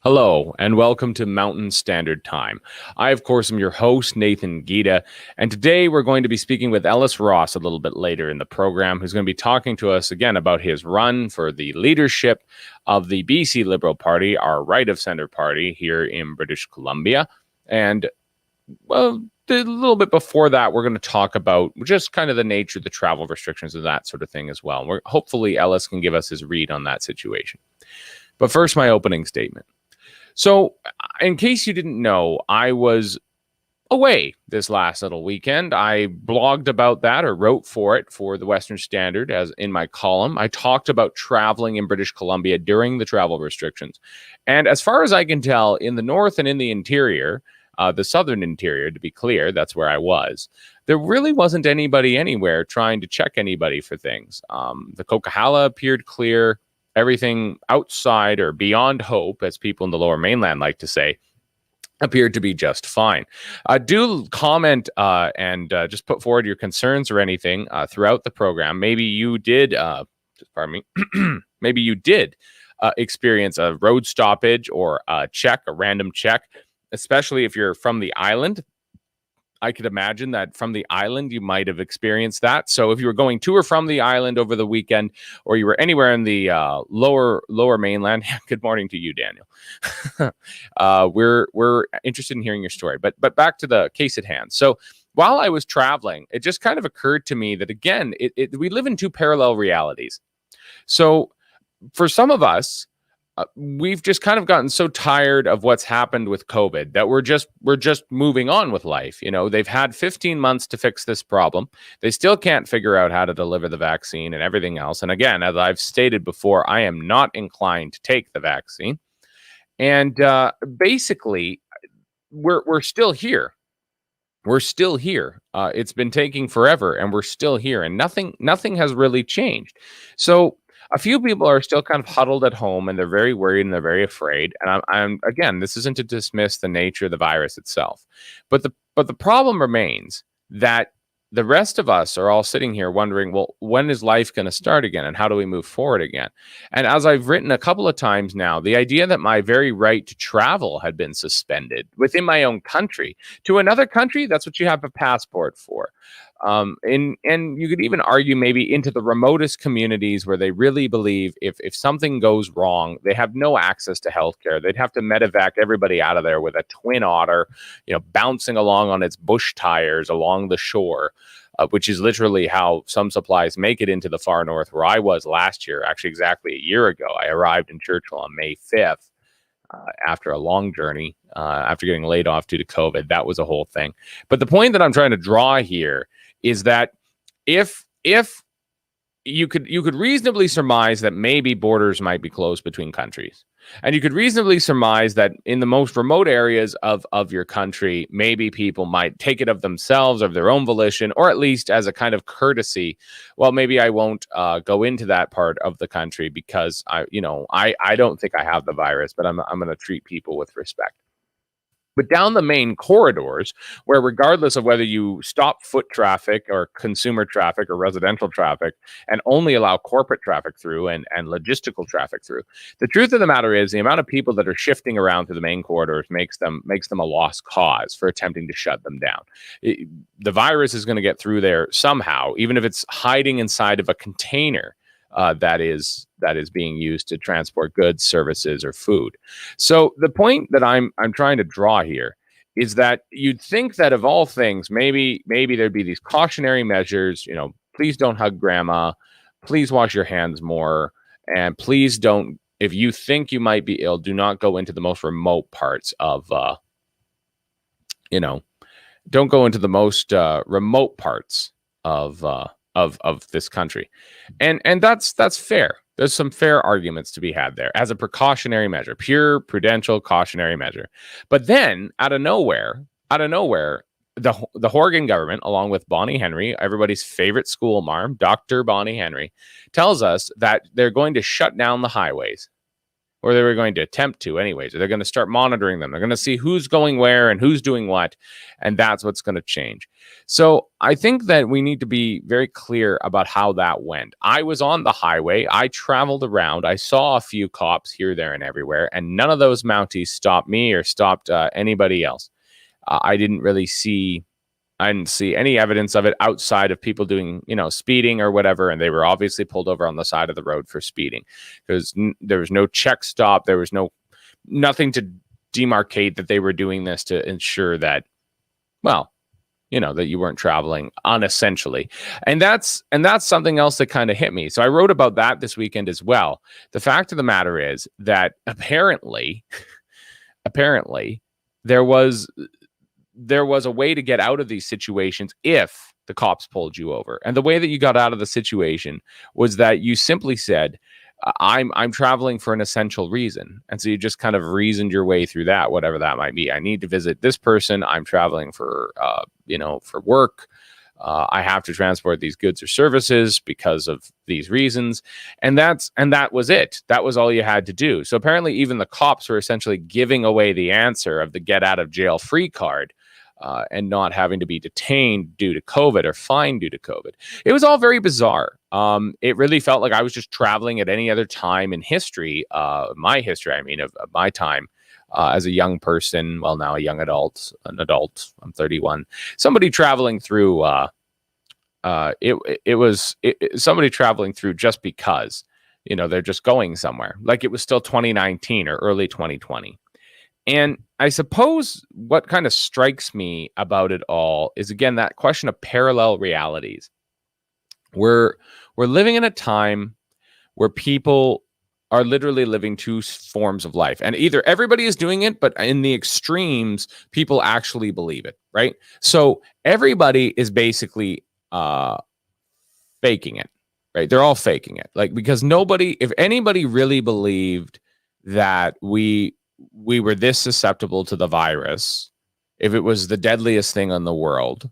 Hello, and welcome to Mountain Standard Time. I, of course, am your host, Nathan Giede, and today we're going to be speaking with Ellis Ross a little bit later in the program, who's going to be talking to us again about his run for the leadership of the BC Liberal Party, our right-of-center party here in British Columbia. And, well, a little bit before that, we're going to talk about just kind of the nature of the travel restrictions and that sort of thing as well. Hopefully, Ellis can give us his read on that situation. But first, my opening statement. So, in case you didn't know, I was away this last little weekend. I blogged about that or wrote for it for the Western Standard as in my column. I talked about traveling in British Columbia during the travel restrictions. And as far as I can tell, in the north and in the interior, the southern interior, to be clear, that's where I was, there really wasn't anybody anywhere trying to check anybody for things. The Coquihalla appeared clear. Everything outside or beyond hope, as people in the Lower Mainland like to say, appeared to be just fine. Do comment and just put forward your concerns or anything throughout the program. Maybe you did, pardon me, maybe you did experience a road stoppage or a random check, especially if you're from the island. I could imagine that from the island, you might have experienced that. So if you were going to or from the island over the weekend, or you were anywhere in the lower mainland, good morning to you, Daniel. We're interested in hearing your story. But back to the case at hand. So while I was traveling, it just kind of occurred to me that, again, we live in two parallel realities. So for some of us, we've just kind of gotten so tired of what's happened with COVID that we're just moving on with life. You know, they've had 15 months to fix this problem. They still can't figure out how to deliver the vaccine and everything else. And again, as I've stated before, I am not inclined to take the vaccine. And basically, we're still here. We're still here. It's been taking forever, and we're still here, and nothing has really changed. So a few people are still kind of huddled at home, and they're very worried and they're very afraid. And I'm again, this isn't to dismiss the nature of the virus itself, but the problem remains that the rest of us are all sitting here wondering, well, when is life going to start again, and how do we move forward again? And as I've written a couple of times now, the idea that my very right to travel had been suspended within my own country to another country, that's what you have a passport for. And you could even argue maybe into the remotest communities where they really believe if something goes wrong, they have no access to healthcare. They'd have to medevac everybody out of there with a twin otter, bouncing along on its bush tires along the shore, which is literally how some supplies make it into the far north where I was last year, actually exactly a year ago. I arrived in Churchill on May 5th. After a long journey, after getting laid off due to COVID. That was a whole thing. But the point that I'm trying to draw here is that if you could reasonably surmise that maybe borders might be closed between countries, and you could reasonably surmise that in the most remote areas of your country, maybe people might take it of themselves, of their own volition, or at least as a kind of courtesy. Well, maybe I won't go into that part of the country because I don't think I have the virus, but I'm going to treat people with respect. But down the main corridors, where regardless of whether you stop foot traffic or consumer traffic or residential traffic and only allow corporate traffic through and logistical traffic through, the truth of the matter is the amount of people that are shifting around through the main corridors makes them a lost cause for attempting to shut them down. The virus is going to get through there somehow, even if it's hiding inside of a container that is being used to transport goods, services, or food. So the point that I'm trying to draw here is that you'd think that of all things, maybe there'd be these cautionary measures. Please don't hug grandma, please wash your hands more, and please don't. If you think you might be ill, do not go into the most remote parts of. Don't go into the most remote parts of this country, and that's fair. There's some fair arguments to be had there as a precautionary measure, pure prudential cautionary measure. But then out of nowhere, the Horgan government, along with Bonnie Henry, everybody's favorite school marm, Dr. Bonnie Henry, tells us that they're going to shut down the highways. or they were going to attempt to anyways, or they're going to start monitoring them. They're going to see who's going where and who's doing what, and that's what's going to change. So I think that we need to be very clear about how that went. I was on the highway. I traveled around. I saw a few cops here, there, and everywhere, and none of those Mounties stopped me or stopped anybody else. I didn't see any evidence of it outside of people doing, speeding or whatever. And they were obviously pulled over on the side of the road for speeding because there was no check stop. There was nothing to demarcate that they were doing this to ensure that, well, that you weren't traveling unessentially. And that's something else that kind of hit me. So I wrote about that this weekend as well. The fact of the matter is that apparently there was a way to get out of these situations if the cops pulled you over. And the way that you got out of the situation was that you simply said, I'm traveling for an essential reason. And so you just kind of reasoned your way through that, whatever that might be. I need to visit this person. I'm traveling for work. I have to transport these goods or services because of these reasons. And that was it. That was all you had to do. So apparently even the cops were essentially giving away the answer of the get out of jail free card. And not having to be detained due to COVID or fined due to COVID. It was all very bizarre. It really felt like I was just traveling at any other time in history, of my time as a young person. Well, now an adult. I'm 31. Somebody traveling through. It was somebody traveling through just because, they're just going somewhere. Like it was still 2019 or early 2020. And I suppose what kind of strikes me about it all is, again, that question of parallel realities. We're living in a time where people are literally living two forms of life. And either everybody is doing it, but in the extremes, people actually believe it, right? So everybody is basically faking it, right? They're all faking it. Like, because if anybody really believed that we were this susceptible to the virus, if it was the deadliest thing in the world,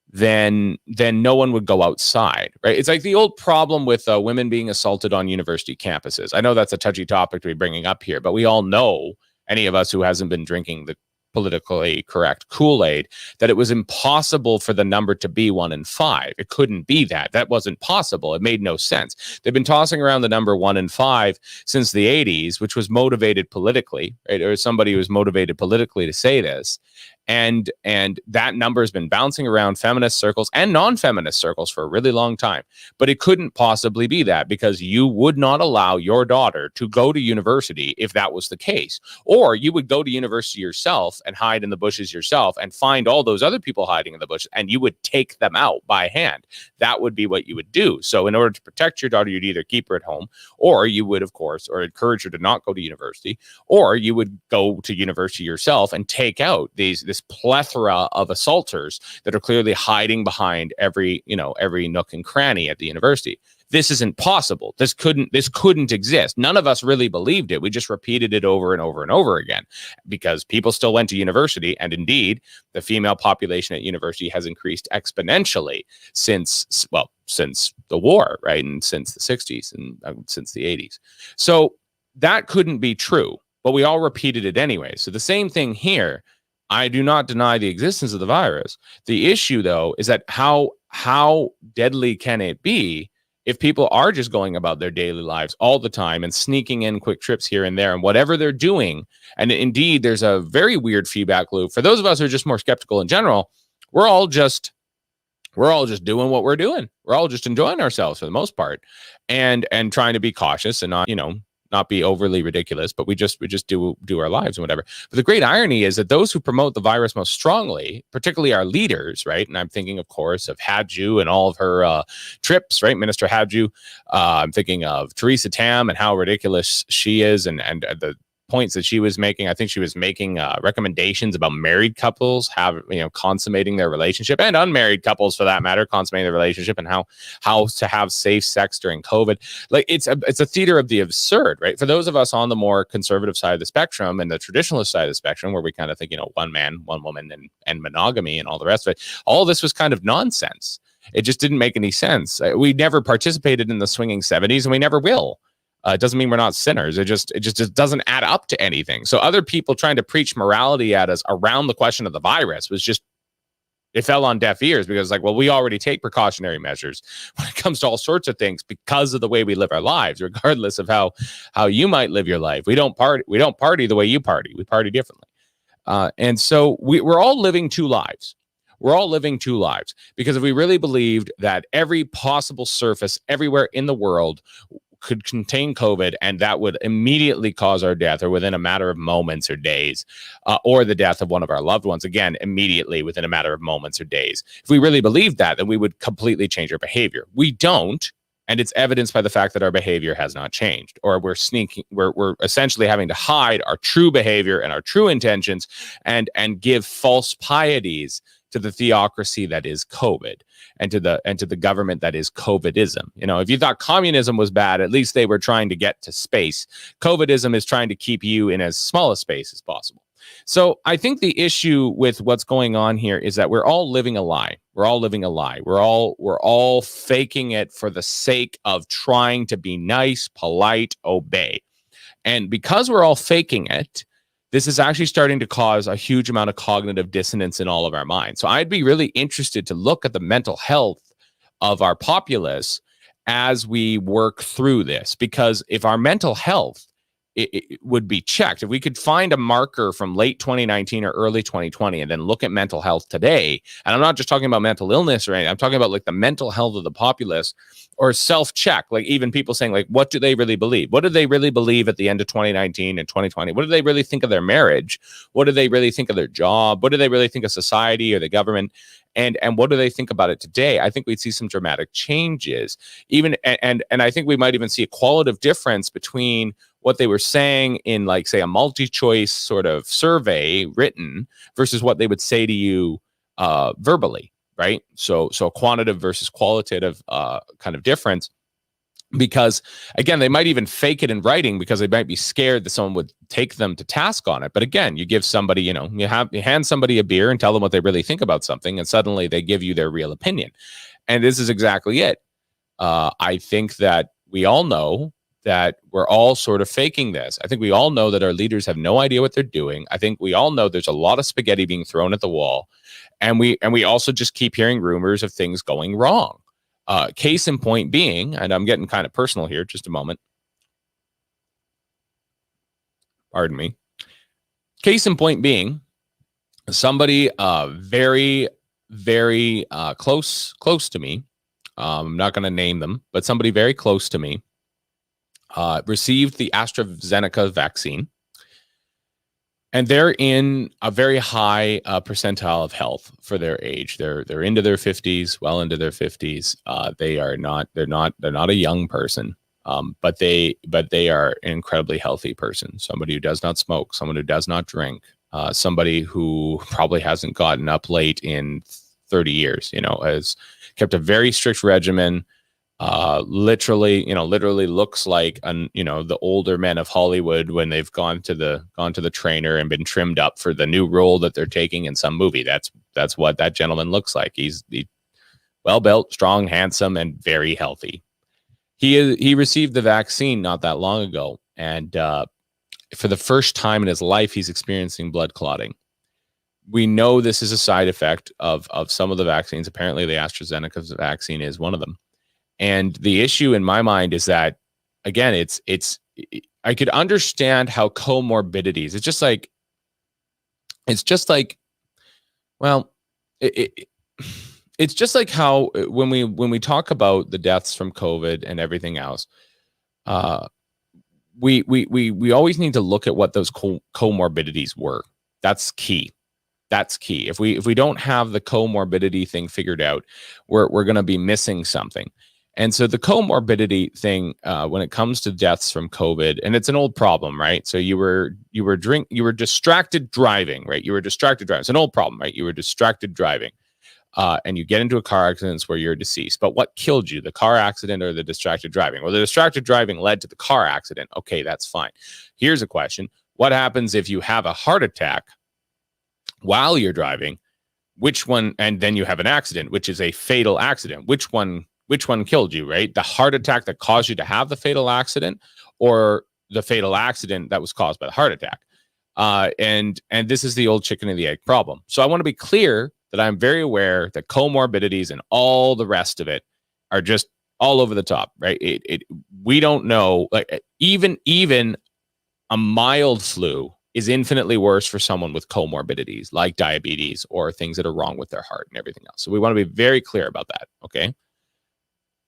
then no one would go outside, right? It's like the old problem with women being assaulted on university campuses. I know that's a touchy topic to be bringing up here, but we all know, any of us who hasn't been drinking the politically correct Kool-Aid, that it was impossible for the number to be 1 in 5. It couldn't be that. That wasn't possible. It made no sense. They've been tossing around the number 1 in 5 since the 80s, which was motivated politically, right? Or somebody who was motivated politically to say this. And that number has been bouncing around feminist circles and non-feminist circles for a really long time. But it couldn't possibly be that, because you would not allow your daughter to go to university if that was the case. Or you would go to university yourself and hide in the bushes yourself and find all those other people hiding in the bushes, and you would take them out by hand. That would be what you would do. So in order to protect your daughter, you'd either keep her at home, or you would, of course, or encourage her to not go to university, or you would go to university yourself and take out this plethora of assaulters that are clearly hiding behind every nook and cranny at the university. This isn't possible. This couldn't exist. None of us really believed it. We just repeated it over and over and over again, because people still went to university. And indeed, the female population at university has increased exponentially since the war, right? And since the 60s and since the 80s. So that couldn't be true, but we all repeated it anyway. So the same thing here. I do not deny the existence of the virus. The issue, though, is that how deadly can it be if people are just going about their daily lives all the time and sneaking in quick trips here and there and whatever they're doing. And indeed, there's a very weird feedback loop. For those of us who are just more skeptical in general, we're all just doing what we're doing. We're all just enjoying ourselves for the most part, and trying to be cautious and not be overly ridiculous, but we just do our lives and whatever. But the great irony is that those who promote the virus most strongly, particularly our leaders, right? And I'm thinking, of course, of Hadju and all of her trips, right? Minister Hadju. I'm thinking of Theresa Tam and how ridiculous she is, and the points that she was making. I think she was making recommendations about married couples consummating their relationship, and unmarried couples for that matter, consummating their relationship, and how to have safe sex during COVID. Like it's a theater of the absurd, right? For those of us on the more conservative side of the spectrum and the traditionalist side of the spectrum, where we kind of think, one man, one woman, and monogamy and all the rest of it, all this was kind of nonsense. It just didn't make any sense. We never participated in the swinging 70s, and we never will. It doesn't mean we're not sinners. It just doesn't add up to anything. So other people trying to preach morality at us around the question of the virus was just, it fell on deaf ears, because like, well, we already take precautionary measures when it comes to all sorts of things because of the way we live our lives, regardless of how you might live your life. We don't party the way you party. We party differently. And so we're all living two lives. We're all living two lives, because if we really believed that every possible surface everywhere in the world could contain COVID, and that would immediately cause our death, or within a matter of moments or days, or the death of one of our loved ones, again, immediately within a matter of moments or days. If we really believed that, then we would completely change our behavior. We don't. And it's evidenced by the fact that our behavior has not changed, or we're essentially having to hide our true behavior and our true intentions, and give false pieties to the theocracy that is COVID, and to the government that is COVIDism. You know, if you thought communism was bad, at least they were trying to get to space. COVIDism is trying to keep you in as small a space as possible. So I think the issue with what's going on here is that we're all living a lie. We're all living a lie. We're all faking it for the sake of trying to be nice, polite, obey. And because we're all faking it, this is actually starting to cause a huge amount of cognitive dissonance in all of our minds. So I'd be really interested to look at the mental health of our populace as we work through this, because if our mental health it would be checked, if we could find a marker from late 2019 or early 2020 and then look at mental health today, and I'm not just talking about mental illness or anything, I'm talking about like the mental health of the populace, or self-check, like even people saying like, what do they really believe? What did they really believe at the end of 2019 and 2020? What do they really think of their marriage? What do they really think of their job? What do they really think of society or the government? And what do they think about it today? I think we'd see some dramatic changes, even and I think we might even see a qualitative difference between what they were saying in, like, say, a multi-choice sort of survey written versus what they would say to you verbally, right? So quantitative versus qualitative kind of difference. Because again, they might even fake it in writing because they might be scared that someone would take them to task on it. But again, you give somebody, you hand somebody a beer and tell them what they really think about something, and suddenly they give you their real opinion. And this is exactly it. I think that we all know that we're all sort of faking this. I think we all know that our leaders have no idea what they're doing. I think we all know there's a lot of spaghetti being thrown at the wall. And we also just keep hearing rumors of things going wrong. Case in point being, and I'm getting kind of personal here, just a moment. Pardon me. Case in point being, somebody very, very close to me, I'm not going to name them, but somebody very close to me received the AstraZeneca vaccine. And they're in a very high percentile of health for their age. They're into their 50s, well into their 50s. They're not a young person, but they are an incredibly healthy person. Somebody who does not smoke, someone who does not drink, somebody who probably hasn't gotten up late in 30 years. Has kept a very strict regimen. Literally looks like the older men of Hollywood when they've gone to the trainer and been trimmed up for the new role that they're taking in some movie. That's what that gentleman looks like. He's well built, strong, handsome, and very healthy. He received the vaccine not that long ago, and for the first time in his life, he's experiencing blood clotting. We know this is a side effect of some of the vaccines. Apparently, the AstraZeneca vaccine is one of them. And the issue in my mind is that, again, I could understand how comorbidities, it's just like how when we talk about the deaths from COVID and everything else, we always need to look at what those comorbidities were. That's key. If we don't have the comorbidity thing figured out, we're going to be missing something. And so the comorbidity thing, when it comes to deaths from COVID, and it's an old problem, right? So you were distracted driving, right? You were distracted driving. It's an old problem, right? You were distracted driving, and you get into a car accident where you're deceased. But what killed you, the car accident or the distracted driving? Well, the distracted driving led to the car accident. Okay, that's fine. Here's a question. What happens if you have a heart attack while you're driving? Which one? And then you have an accident, which is a fatal accident. Which one which one killed you, right? The heart attack that caused you to have the fatal accident, or the fatal accident that was caused by the heart attack. And this is the old chicken and the egg problem. So I want to be clear that I'm very aware that comorbidities and all the rest of it are just all over the top, right? We don't know, like even a mild flu is infinitely worse for someone with comorbidities like diabetes or things that are wrong with their heart and everything else. So we want to be very clear about that. Okay.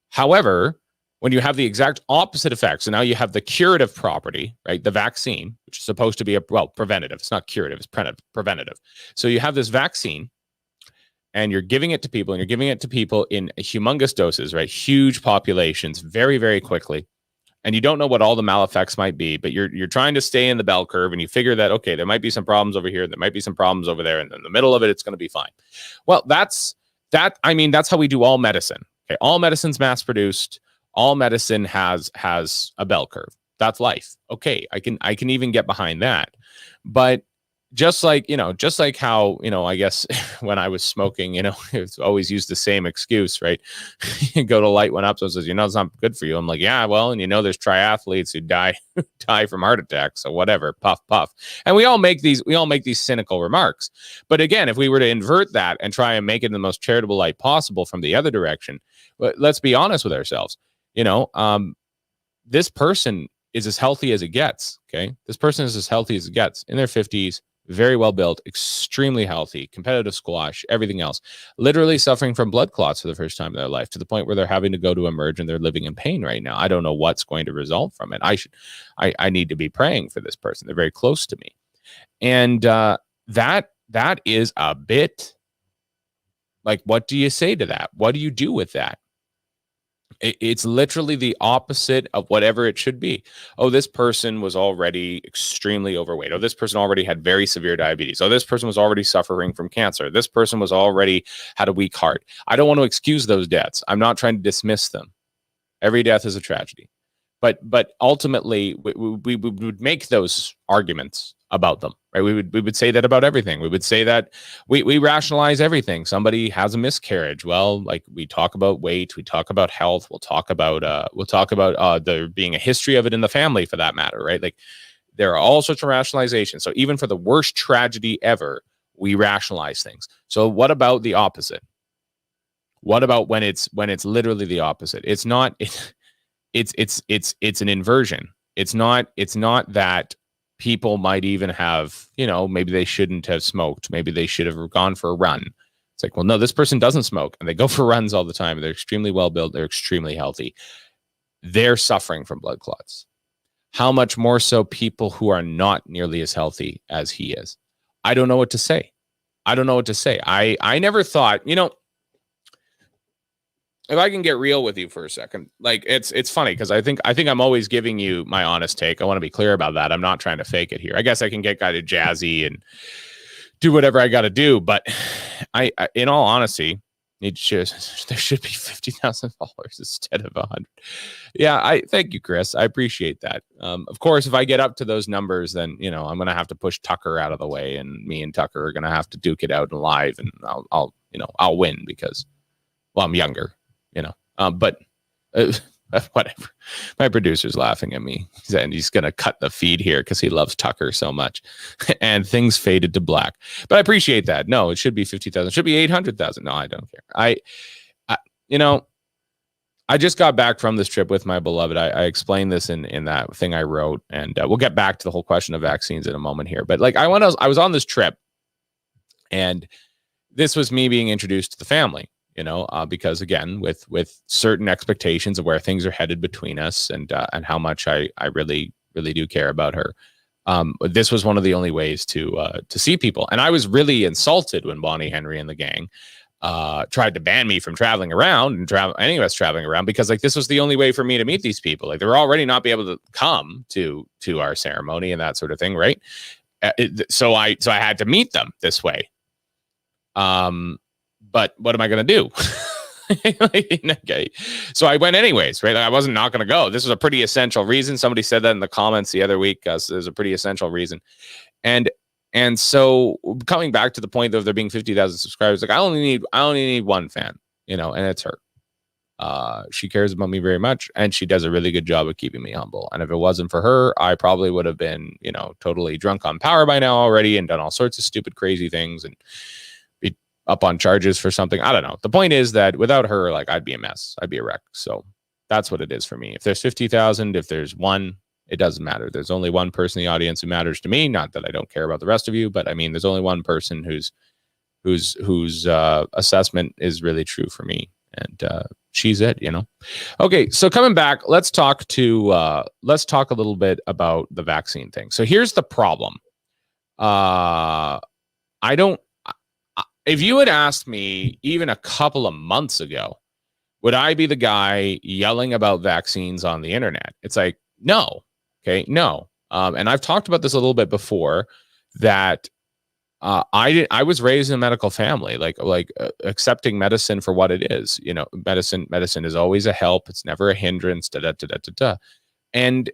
However, when you have the exact opposite effect, so now you have the curative property, right? The vaccine, which is supposed to be preventative. It's not curative, it's preventative. So you have this vaccine and you're giving it to people, and you're giving it to people in humongous doses, right? Huge populations, very, very quickly. And you don't know what all the mal-effects might be, but you're trying to stay in the bell curve, and you figure that, okay, there might be some problems over here, there might be some problems over there, and in the middle of it, it's going to be fine. Well, that's how we do all medicine. Okay, all medicine's mass-produced. All medicine has a bell curve. That's life. Okay, I can even get behind that. But just like how, I guess when I was smoking, it's always used the same excuse, right? You go to light one up, so it says, it's not good for you. I'm like, yeah, well, and there's triathletes who die from heart attacks. So whatever, puff, puff. And we all make these cynical remarks. But again, if we were to invert that and try and make it in the most charitable light possible from the other direction, let's be honest with ourselves. This person is as healthy as it gets. Okay. This person is as healthy as it gets, in their 50s, very well built, extremely healthy, competitive squash, everything else, literally suffering from blood clots for the first time in their life, to the point where they're having to go to emerge and they're living in pain right now. I don't know what's going to result from it. I need to be praying for this person. They're very close to me. And that is a bit like, what do you say to that? What do you do with that? It's literally the opposite of whatever it should be. Oh, this person was already extremely overweight. Oh, this person already had very severe diabetes. Oh, this person was already suffering from cancer. This person was already had a weak heart. I don't want to excuse those deaths. I'm not trying to dismiss them. Every death is a tragedy. But ultimately, we would make those arguments about them, right? We would say that about everything. We would say that we rationalize everything. Somebody has a miscarriage. Well, like, we talk about weight, we talk about health, we'll talk about there being a history of it in the family, for that matter, right? Like, there are all sorts of rationalizations. So even for the worst tragedy ever, we rationalize things. So what about the opposite? What about when it's literally the opposite? It's not. It's an inversion. It's not that people might even have, maybe they shouldn't have smoked. Maybe they should have gone for a run. It's like, well, no, this person doesn't smoke, and they go for runs all the time. They're extremely well built. They're extremely healthy. They're suffering from blood clots. How much more so people who are not nearly as healthy as he is? I don't know what to say. I never thought, if I can get real with you for a second, like, it's funny, because I think I'm always giving you my honest take. I want to be clear about that. I'm not trying to fake it here. I guess I can get kind of jazzy and do whatever I got to do, but I in all honesty, there should be $50,000 instead of 100. Yeah, I thank you, Chris. I appreciate that. Of course, if I get up to those numbers, then I'm going to have to push Tucker out of the way, and me and Tucker are going to have to duke it out live, and I'll win because, well, I'm younger. But whatever. My producer's laughing at me, and he's going to cut the feed here because he loves Tucker so much, and things faded to black. But I appreciate that. No, it should be 50,000. It should be 800,000. No, I don't care. I just got back from this trip with my beloved. I explained this in that thing I wrote, and we'll get back to the whole question of vaccines in a moment here. But like, I was on this trip, and this was me being introduced to the family. Because again, with certain expectations of where things are headed between us, and how much I really, really do care about her. This was one of the only ways to see people. And I was really insulted when Bonnie Henry and the gang tried to ban me from traveling around and any of us traveling around, because like, this was the only way for me to meet these people. Like, they were already not be able to come to our ceremony and that sort of thing. Right. So I had to meet them this way. But what am I going to do? Okay. So I went anyways, right? I wasn't not going to go. This was a pretty essential reason. Somebody said that in the comments the other week. There's a pretty essential reason. And so coming back to the point of there being 50,000 subscribers, like, I only need one fan, and it's her. She cares about me very much, and she does a really good job of keeping me humble. And if it wasn't for her, I probably would have been, totally drunk on power by now already and done all sorts of stupid, crazy things and be up on charges for something. I don't know. The point is that without her, like, I'd be a mess. I'd be a wreck. So that's what it is for me. If there's 50,000, if there's one, it doesn't matter. There's only one person in the audience who matters to me. Not that I don't care about the rest of you, but I mean, there's only one person whose assessment is really true for me. And she's it, Okay, so coming back, let's talk a little bit about the vaccine thing. So here's the problem. If you had asked me even a couple of months ago, would I be the guy yelling about vaccines on the internet? It's like, no. Okay, no. And I've talked about this a little bit before, that I was raised in a medical family, like accepting medicine for what it is. Medicine is always a help. It's never a hindrance. And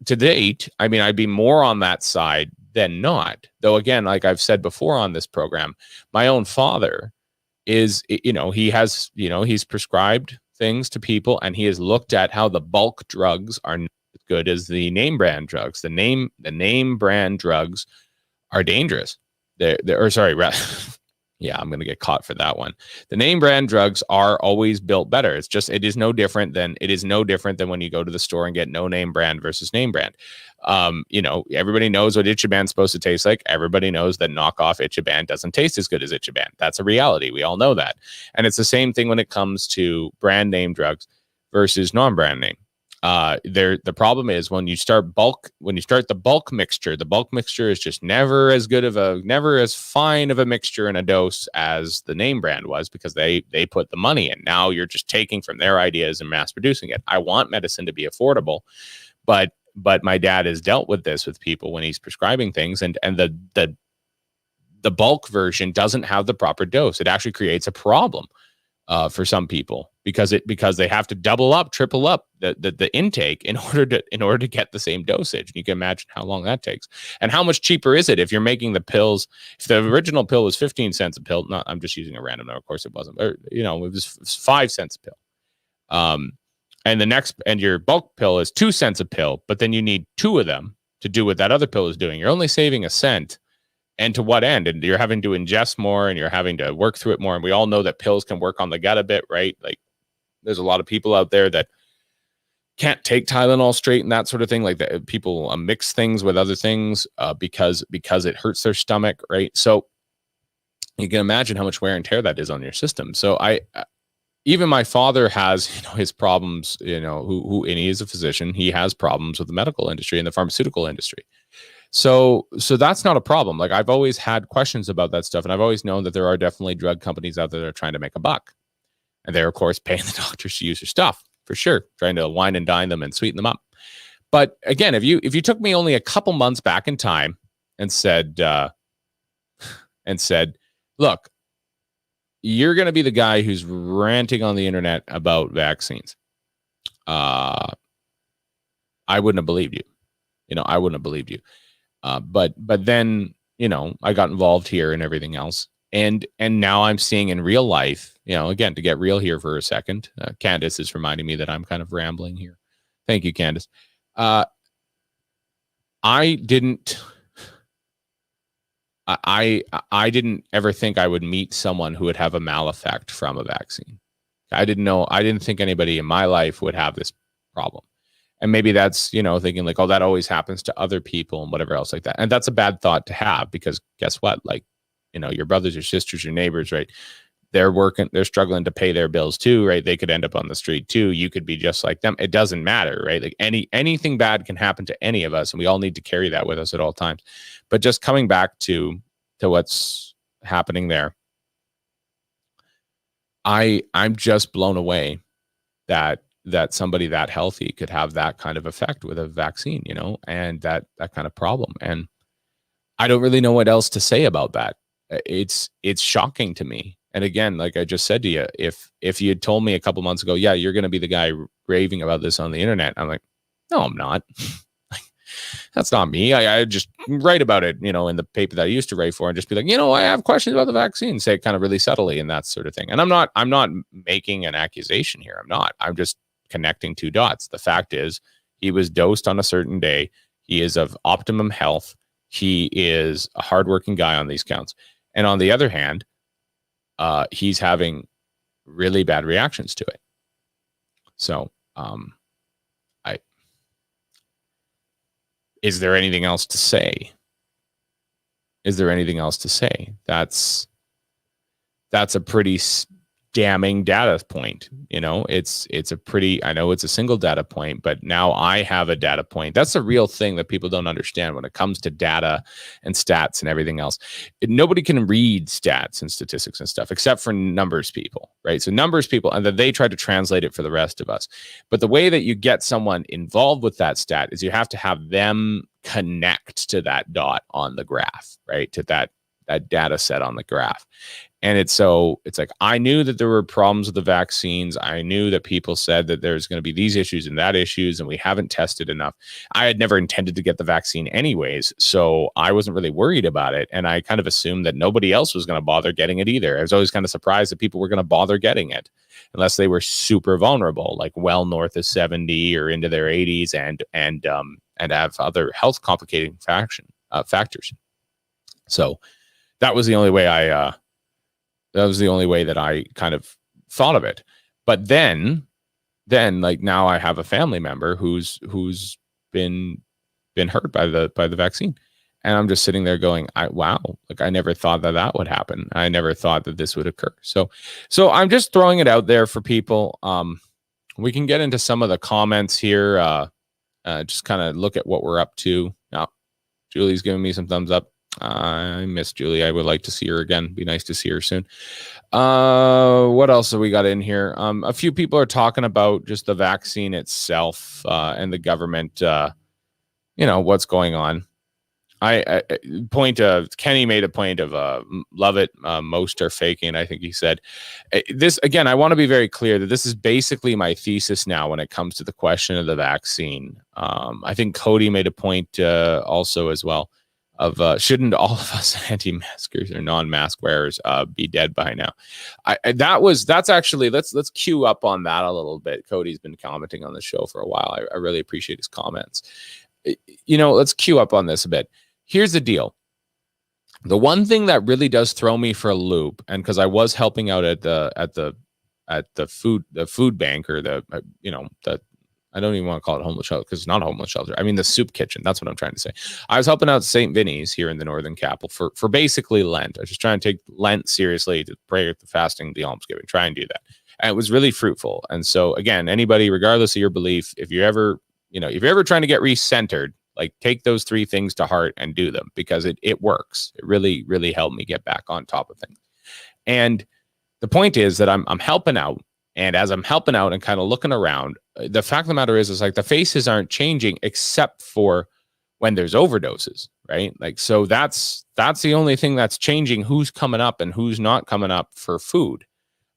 to date, I mean, I'd be more on that side than not. Though again, like I've said before on this program, my own father is, he's prescribed things to people, and he has looked at how the bulk drugs are not as good as the name brand drugs. The name brand drugs are dangerous. Yeah, I'm going to get caught for that one. The name brand drugs are always built better. It is no different than when you go to the store and get no name brand versus name brand. Everybody knows what Ichiban's supposed to taste like. Everybody knows that knockoff Ichiban doesn't taste as good as Ichiban. That's a reality. We all know that. And it's the same thing when it comes to brand name drugs versus non-brand name. The problem is when you start the bulk mixture is just never as fine of a mixture and a dose as the name brand was, because they put the money in. Now you're just taking from their ideas and mass producing it. I want medicine to be affordable, but my dad has dealt with this with people when he's prescribing things, and the bulk version doesn't have the proper dose. It actually creates a problem for some people because they have to double up, triple up the intake in order to get the same dosage. And you can imagine how long that takes, and how much cheaper is it if you're making the pills. If the original pill was 15 cents a pill, I'm just using a random number, of course it wasn't, or, it was 5 cents a pill. And your bulk pill is 2 cents a pill, but then you need 2 of them to do what that other pill is doing. You're only saving a cent. And to what end? And you're having to ingest more, and you're having to work through it more. And we all know that pills can work on the gut a bit, right? Like, there's a lot of people out there that can't take Tylenol straight and that sort of thing. Like, people mix things with other things because it hurts their stomach, right? So you can imagine how much wear and tear that is on your system. So even my father has, his problems, and he is a physician. He has problems with the medical industry and the pharmaceutical industry. So that's not a problem. Like, I've always had questions about that stuff, and I've always known that there are definitely drug companies out there that are trying to make a buck, and they're of course paying the doctors to use their stuff, for sure, trying to wine and dine them and sweeten them up. But again, if you took me only a couple months back in time and said, look, you're going to be the guy who's ranting on the internet about vaccines, I wouldn't have believed you. I wouldn't have believed you. But then, I got involved here and everything else. And now I'm seeing in real life, again, to get real here for a second, Candace is reminding me that I'm kind of rambling here. Thank you, Candace. I didn't ever think I would meet someone who would have a maleffect from a vaccine. I didn't think anybody in my life would have this problem. And maybe that's, thinking like, oh, that always happens to other people and whatever else like that. And that's a bad thought to have, because guess what? Like, your brothers, your sisters, your neighbors, right? They're struggling to pay their bills too, right? They could end up on the street too. You could be just like them. It doesn't matter, right? Like, anything bad can happen to any of us, and we all need to carry that with us at all times. But just coming back to what's happening there, I'm just blown away that somebody that healthy could have that kind of effect with a vaccine, and that kind of problem. And I don't really know what else to say about that. It's shocking to me. And again, like I just said to you, if you had told me a couple months ago, yeah, you're going to be the guy raving about this on the internet, I'm like, no, I'm not. That's not me. I just write about it, in the paper that I used to write for, and just be like, I have questions about the vaccine, say it kind of really subtly and that sort of thing. And I'm not making an accusation here. I'm just connecting two dots. The fact is, he was dosed on a certain day. He is of optimum health. He is a hardworking guy on these counts. And on the other hand, he's having really bad reactions to it. So, is there anything else to say? That's a pretty damning data point. It's a pretty, I know it's a single data point, but now I have a data point. That's a real thing that people don't understand when it comes to data and stats and everything else. Nobody can read stats and statistics and stuff except for numbers people, right? So numbers people, and then they try to translate it for the rest of us. But the way that you get someone involved with that stat is you have to have them connect to that dot on the graph, right? To that data set on the graph. And it's like, I knew that there were problems with the vaccines. I knew that people said that there's going to be these issues and that issues, and we haven't tested enough. I had never intended to get the vaccine anyways, so I wasn't really worried about it. And I kind of assumed that nobody else was going to bother getting it either. I was always kind of surprised that people were going to bother getting it unless they were super vulnerable, like well north of 70 or into their 80s and have other health complicating factors. So that was the only way that I kind of thought of it. But then like now I have a family member who's been hurt by the vaccine. And I'm just sitting there going, wow, like I never thought that would happen. I never thought that this would occur. So I'm just throwing it out there for people. We can get into some of the comments here. Just kind of look at what we're up to. Now, Julie's giving me some thumbs up. I miss Julie. I would like to see her again. Be nice to see her soon. What else have we got in here? A few people are talking about just the vaccine itself and the government. What's going on. Kenny made a point of love it. Most are faking. I think he said this again. I want to be very clear that this is basically my thesis now when it comes to the question of the vaccine. I think Cody made a point also as well. Of shouldn't all of us anti-maskers or non-mask wearers be dead by now? That's actually let's queue up on that a little bit. Cody's been commenting on the show for a while. I really appreciate his comments. Let's queue up on this a bit. Here's the deal. The one thing that really does throw me for a loop, and because I was helping out at the food bank or the I don't even want to call it homeless shelter because it's not a homeless shelter. I mean, the soup kitchen. That's what I'm trying to say. I was helping out St. Vinny's here in the Northern Capital for basically Lent. I was just trying to take Lent seriously, to pray at the fasting, the almsgiving, try and do that. And it was really fruitful. And so again, anybody, regardless of your belief, if you're ever trying to get recentered, like take those 3 things to heart and do them because it works. It really, really helped me get back on top of things. And the point is that I'm helping out. And as I'm helping out and kind of looking around, the fact of the matter is like the faces aren't changing except for when there's overdoses, right? Like, so that's the only thing that's changing, who's coming up and who's not coming up for food.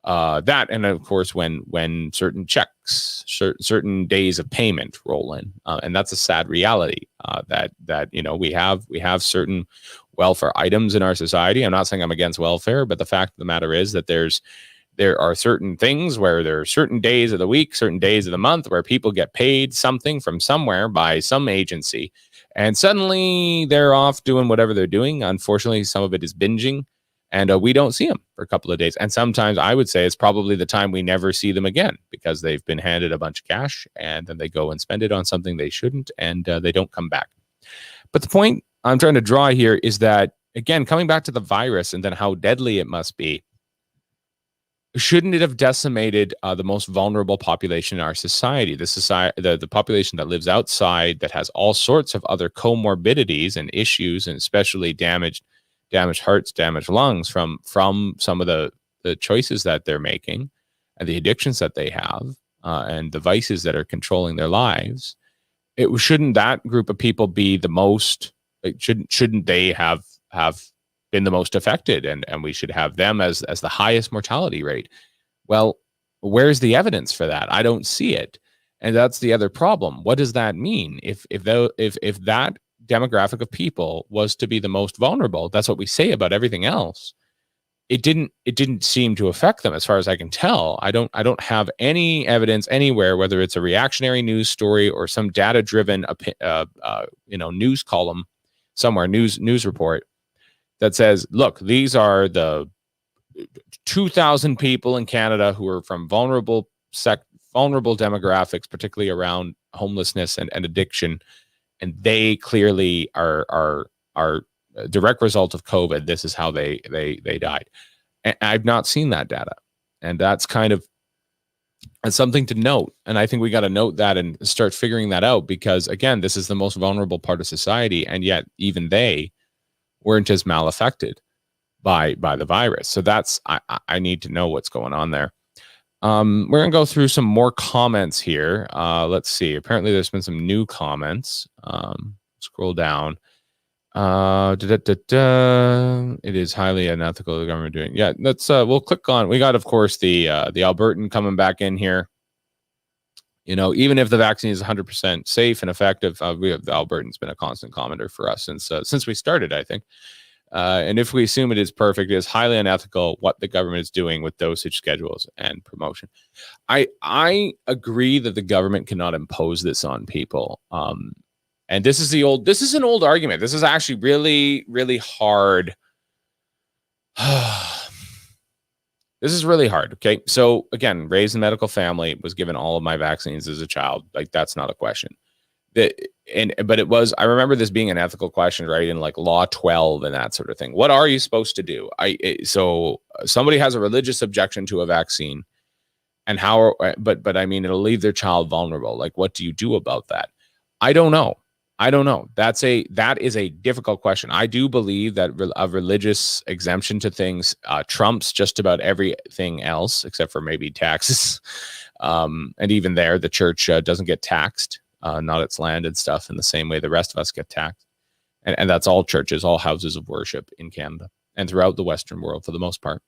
That, and of course, when certain checks, certain days of payment roll in, and that's a sad reality. That we have certain welfare items in our society. I'm not saying I'm against welfare, but the fact of the matter is that there are certain things where there are certain days of the week, certain days of the month where people get paid something from somewhere by some agency, and suddenly they're off doing whatever they're doing. Unfortunately, some of it is binging, and we don't see them for a couple of days. And sometimes I would say it's probably the time we never see them again because they've been handed a bunch of cash and then they go and spend it on something they shouldn't, and they don't come back. But the point I'm trying to draw here is that, again, coming back to the virus and then how deadly it must be, shouldn't it have decimated the most vulnerable population in our society? The population that lives outside, that has all sorts of other comorbidities and issues, and especially damaged hearts, damaged lungs from some of the choices that they're making and the addictions that they have and the vices that are controlling their lives. Shouldn't that group of people be the most? Shouldn't they have been the most affected, and we should have them as the highest mortality rate? Well, where's the evidence for that? I don't see it. And that's the other problem. What does that mean? If that demographic of people was to be the most vulnerable, that's what we say about everything else. It didn't seem to affect them, as far as I can tell. I don't have any evidence anywhere, whether it's a reactionary news story or some data driven news column somewhere, news report, that says, look, these are the 2,000 people in Canada who are from vulnerable demographics, particularly around homelessness and addiction, and they clearly are a direct result of COVID. This is how they died. And I've not seen that data, and that's kind of something to note. And I think we got to note that and start figuring that out, because again, this is the most vulnerable part of society, and yet even they weren't as malaffected by the virus. So that's I need to know what's going on there. We're gonna go through some more comments here. Let's see. Apparently, there's been some new comments. Scroll down. It is highly unethical, the government doing. Yeah, let's we'll click on. We got, of course, the Albertan coming back in here. You know, even if the vaccine is 100% safe and effective, the Albertan's been a constant commenter for us since we started, I think. And if we assume it is perfect, it is highly unethical what the government is doing with dosage schedules and promotion. I agree that the government cannot impose this on people. And this is an old argument. This is actually really, really hard. This is really hard. Okay. So again, raised in a medical family, was given all of my vaccines as a child. Like, that's not a question. But it was, I remember this being an ethical question, right? In like Law 12 and that sort of thing. What are you supposed to do? So somebody has a religious objection to a vaccine, and but I mean, it'll leave their child vulnerable. Like, what do you do about that? I don't know. That is a difficult question. I do believe that a religious exemption to things trumps just about everything else, except for maybe taxes. And even there, the church doesn't get taxed, not its land and stuff, in the same way the rest of us get taxed. And that's all churches, all houses of worship in Canada and throughout the Western world for the most part.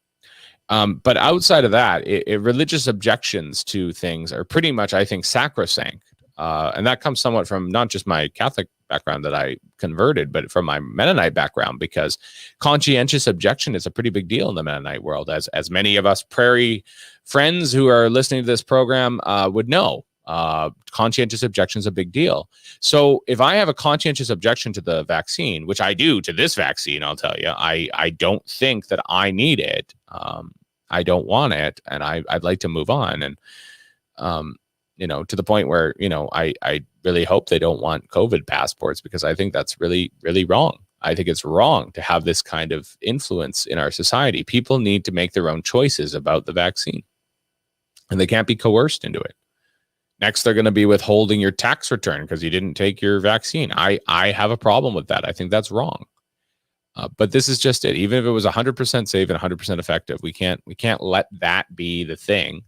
But outside of that, religious objections to things are pretty much, I think, sacrosanct. And that comes somewhat from not just my Catholic background that I converted, but from my Mennonite background, because conscientious objection is a pretty big deal in the Mennonite world, as many of us prairie friends who are listening to this program would know. Conscientious objection is a big deal. So if I have a conscientious objection to the vaccine, which I do to this vaccine, I'll tell you, I don't think that I need it. I don't want it, and I'd like to move on. And to the point where, I really hope they don't want COVID passports, because I think that's really, really wrong. I think it's wrong to have this kind of influence in our society. People need to make their own choices about the vaccine, and they can't be coerced into it. Next, they're going to be withholding your tax return because you didn't take your vaccine. I have a problem with that. I think that's wrong. But this is just it. Even if it was 100% safe and 100% effective, we can't let that be the thing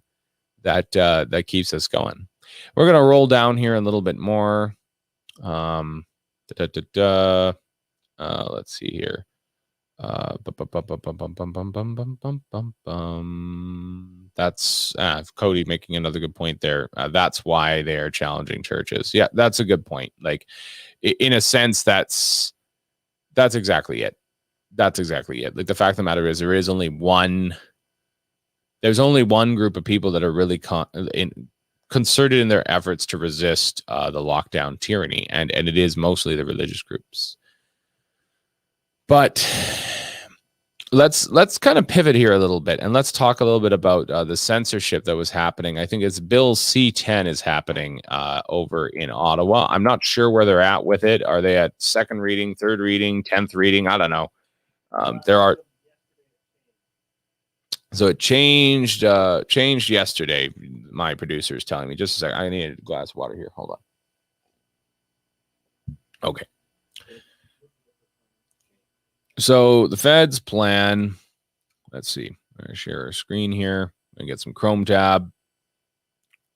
that keeps us going. We're going to roll down here a little bit more. Let's see here. That's Cody making another good point there. That's why they are challenging churches. Yeah, that's a good point. Like, in a sense, that's exactly it. That's exactly it. Like, the fact of the matter is, there's only one group of people that are really concerted in their efforts to resist the lockdown tyranny, and it is mostly the religious groups. But let's kind of pivot here a little bit, and let's talk a little bit about the censorship that was happening. I think it's Bill C-10 is happening over in Ottawa. I'm not sure where they're at with it. Are they at second reading, third reading, 10th reading? I don't know. So it changed yesterday. My producer is telling me. Just a second. I need a glass of water here. Hold on. Okay. So the Fed's plan, let's see. I'm going to share a screen here and get some Chrome tab.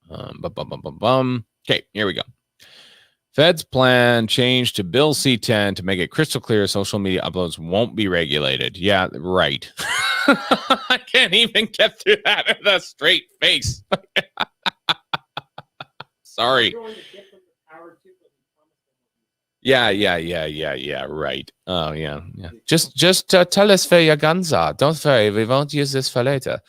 Okay, here we go. Fed's plan changed to Bill C-10 to make it crystal clear social media uploads won't be regulated. Yeah, right. I can't even get through that with a straight face. Sorry. Yeah. Right. Oh, yeah. Just tell us where your guns are. Don't worry, we won't use this for later.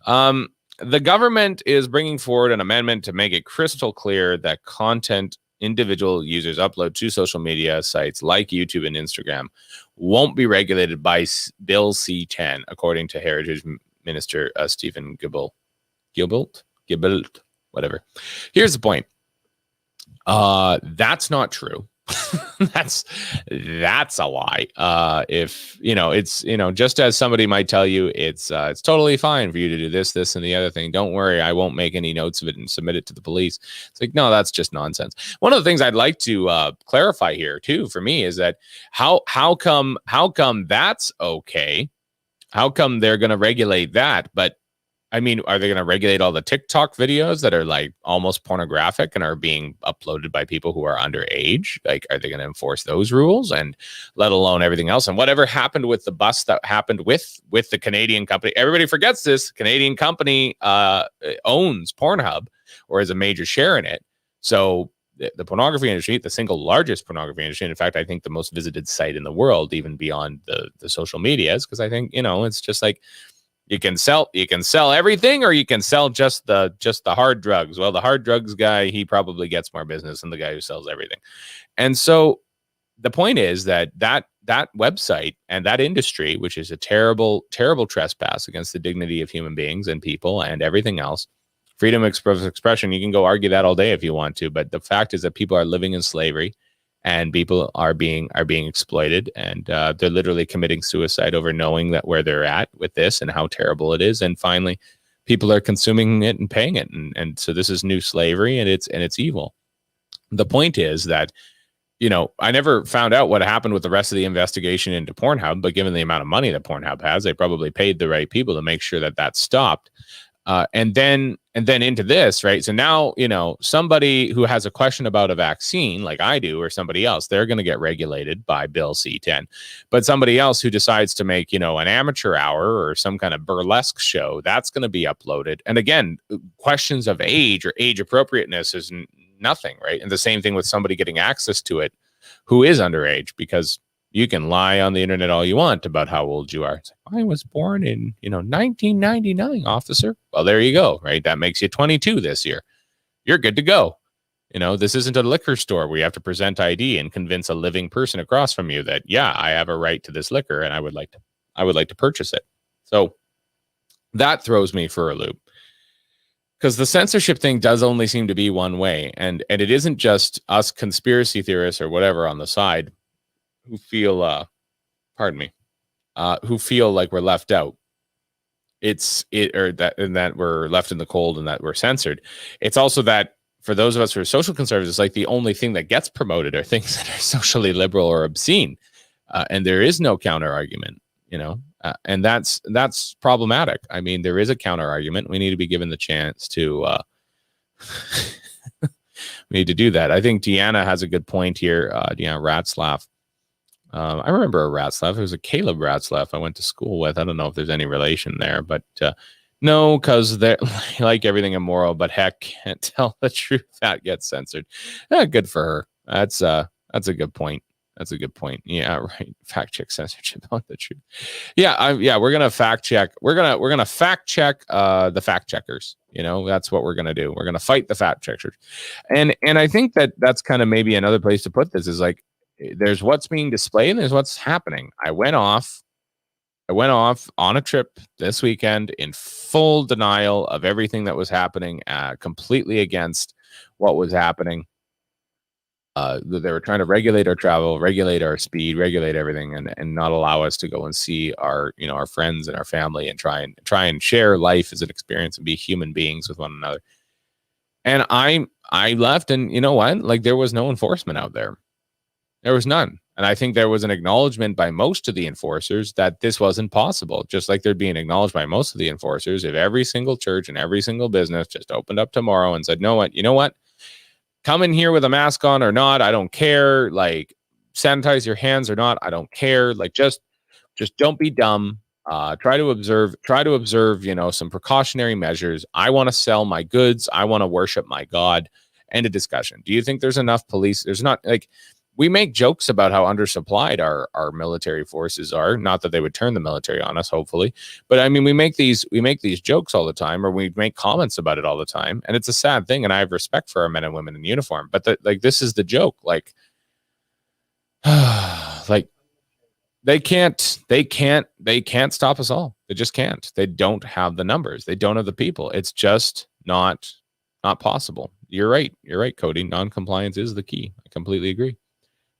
The government is bringing forward an amendment to make it crystal clear that content individual users upload to social media sites like YouTube and Instagram won't be regulated by Bill C-10, according to Heritage Minister Stephen Gilbert, whatever. Here's the point. That's not true. that's a lie. If it's just as somebody might tell you, it's totally fine for you to do this and the other thing. Don't worry, I won't make any notes of it and submit it to the police. It's like, no, that's just nonsense. One of the things I'd like to clarify here too for me is that how come that's okay? How come they're going to regulate that, but I mean, are they going to regulate all the TikTok videos that are like almost pornographic and are being uploaded by people who are underage? Like, are they going to enforce those rules, and let alone everything else? And whatever happened with the bust that happened with the Canadian company, everybody forgets this. Canadian company owns Pornhub or is a major share in it. So the pornography industry, the single largest pornography industry, and in fact, I think the most visited site in the world, even beyond the social medias, because I think, it's just like, you can sell everything, or you can sell just the hard drugs. Well, the hard drugs guy, he probably gets more business than the guy who sells everything. And so the point is that website and that industry, which is a terrible, terrible trespass against the dignity of human beings and people and everything else, freedom of expression, you can go argue that all day if you want to. But the fact is that people are living in slavery, and people are being exploited, and they're literally committing suicide over knowing that where they're at with this and how terrible it is. And finally, people are consuming it and paying it, and so this is new slavery, and it's evil. The point is that I never found out what happened with the rest of the investigation into Pornhub, but given the amount of money that Pornhub has, they probably paid the right people to make sure that stopped. And then into this, right? So now, somebody who has a question about a vaccine like I do, or somebody else, they're going to get regulated by Bill C-10. But somebody else who decides to make, an amateur hour or some kind of burlesque show, that's going to be uploaded. And again, questions of age or age appropriateness is nothing, right? And the same thing with somebody getting access to it who is underage, because you can lie on the internet all you want about how old you are. It's like, I was born in, 1999, officer. Well, there you go, right? That makes you 22 this year. You're good to go. This isn't a liquor store where you have to present ID and convince a living person across from you that, yeah, I have a right to this liquor and I would like to purchase it. So that throws me for a loop, because the censorship thing does only seem to be one way. And it isn't just us conspiracy theorists or whatever on the side who feel, who feel like we're left out. That we're left in the cold and that we're censored. It's also that for those of us who are social conservatives, it's like the only thing that gets promoted are things that are socially liberal or obscene. And there is no counter argument, and that's problematic. I mean, there is a counter argument. We need to be given the chance to, we need to do that. I think Deanna has a good point here. Deanna Ratzlaff. I remember a Ratzlaff. It was a Caleb Ratzlaff I went to school with. I don't know if there's any relation there, but no, because they're like everything immoral, but heck, can't tell the truth. That gets censored. Good for her. That's a good point. That's a good point. Yeah, right. Fact check censorship on the truth. Yeah, we're gonna fact check. We're gonna fact check the fact checkers. That's what we're gonna do. We're gonna fight the fact checkers, and I think that's kind of maybe another place to put this is like, there's what's being displayed and there's what's happening. I went off on a trip this weekend in full denial of everything that was happening, completely against what was happening. They were trying to regulate our travel, regulate our speed, regulate everything, and not allow us to go and see our friends and our family and try and share life as an experience and be human beings with one another. And I left, and you know what? Like, there was no enforcement out there. There was none. And I think there was an acknowledgement by most of the enforcers that this wasn't possible, just like there'd be an acknowledgement by most of the enforcers if every single church and every single business just opened up tomorrow and said, you know what? Come in here with a mask on or not, I don't care. Like, sanitize your hands or not, I don't care. Like, just don't be dumb. Try to observe, some precautionary measures. I want to sell my goods. I want to worship my God. End of discussion. Do you think there's enough police? There's not. Like, we make jokes about how undersupplied our military forces are. Not that they would turn the military on us, hopefully, but I mean, we make these jokes all the time, or we make comments about it all the time, and it's a sad thing. And I have respect for our men and women in uniform, but this is the joke. Like, like they can't stop us all. They just can't. They don't have the numbers. They don't have the people. It's just not possible. You're right, Cody. Non-compliance is the key. I completely agree.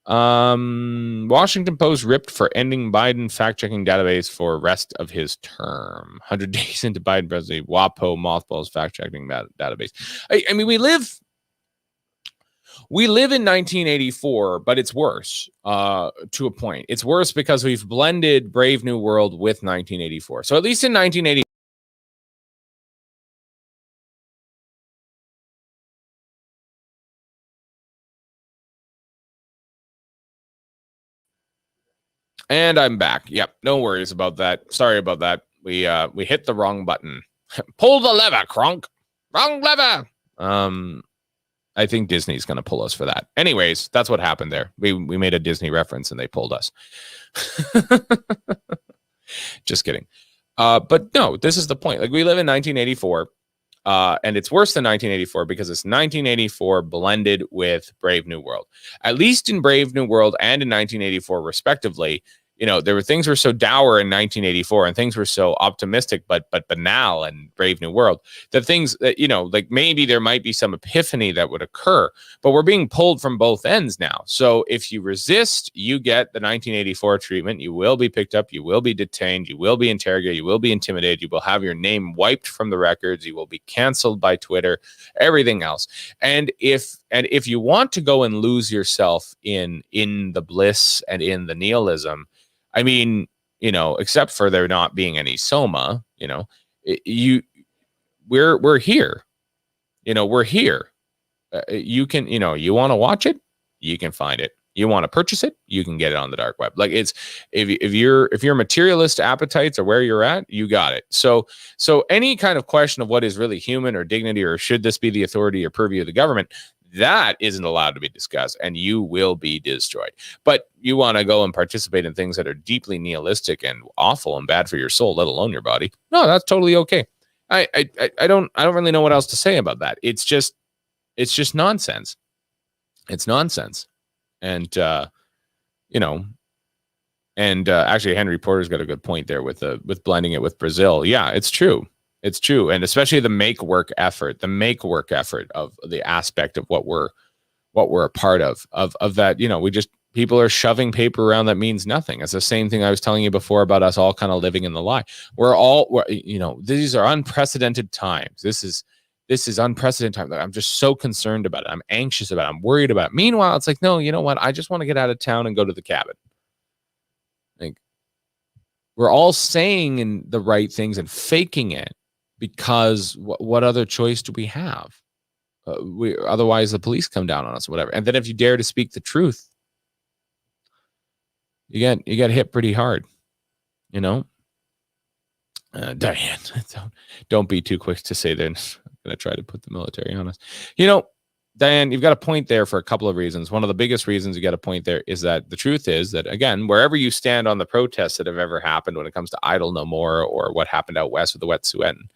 Washington Post ripped for ending Biden fact-checking database for rest of his term. 100 days into Biden presidency, WAPO mothballs fact-checking database. I mean, we live in 1984, but it's worse to a point. It's worse because we've blended Brave New World with 1984. So at least in 1980. And I'm back. Yep, no worries about that. Sorry about that. We hit the wrong button. Pull the lever, Kronk. Wrong lever. I think Disney's going to pull us for that. Anyways, that's what happened there. We made a Disney reference and they pulled us. Just kidding. But no, this is the point. Like, we live in 1984. And it's worse than 1984 because it's 1984 blended with Brave New World. At least in Brave New World and in 1984, respectively, there were things were so dour in 1984 and things were so optimistic, but banal in Brave New World. The things that, like, maybe there might be some epiphany that would occur, but we're being pulled from both ends now. So if you resist, you get the 1984 treatment. You will be picked up. You will be detained. You will be interrogated. You will be intimidated. You will have your name wiped from the records. You will be canceled by Twitter, everything else. And if you want to go and lose yourself in the bliss and in the nihilism, I mean, except for there not being any Soma, we're here. We're here. You can, you want to watch it, you can find it. You want to purchase it, you can get it on the dark web. Like, it's if your materialist appetites are where you're at, you got it. So any kind of question of what is really human or dignity, or should this be the authority or purview of the government, that isn't allowed to be discussed, and you will be destroyed. But you want to go and participate in things that are deeply nihilistic and awful and bad for your soul, let alone your body. No, that's totally okay. I don't really know what else to say about that. It's just nonsense. It's nonsense. And actually Henry Porter's got a good point there with blending it with Brazil. Yeah, it's true. It's true. And especially the make work effort of the aspect of what we're a part of that, people are shoving paper around that means nothing. It's the same thing I was telling you before about us all kind of living in the lie. These are unprecedented times. This is unprecedented time. I'm just so concerned about it. I'm anxious about it. I'm worried about it. Meanwhile, it's like, no, you know what? I just want to get out of town and go to the cabin. Like, we're all saying the right things and faking it because what other choice do we have? Otherwise the police come down on us or whatever. And then if you dare to speak the truth, you get hit pretty hard, Diane, don't be too quick to say they're going to try to put the military on us. Diane, you've got a point there for a couple of reasons. One of the biggest reasons you got a point there is that the truth is that, again, wherever you stand on the protests that have ever happened when it comes to Idle No More or what happened out west with the Wet'suwet'en,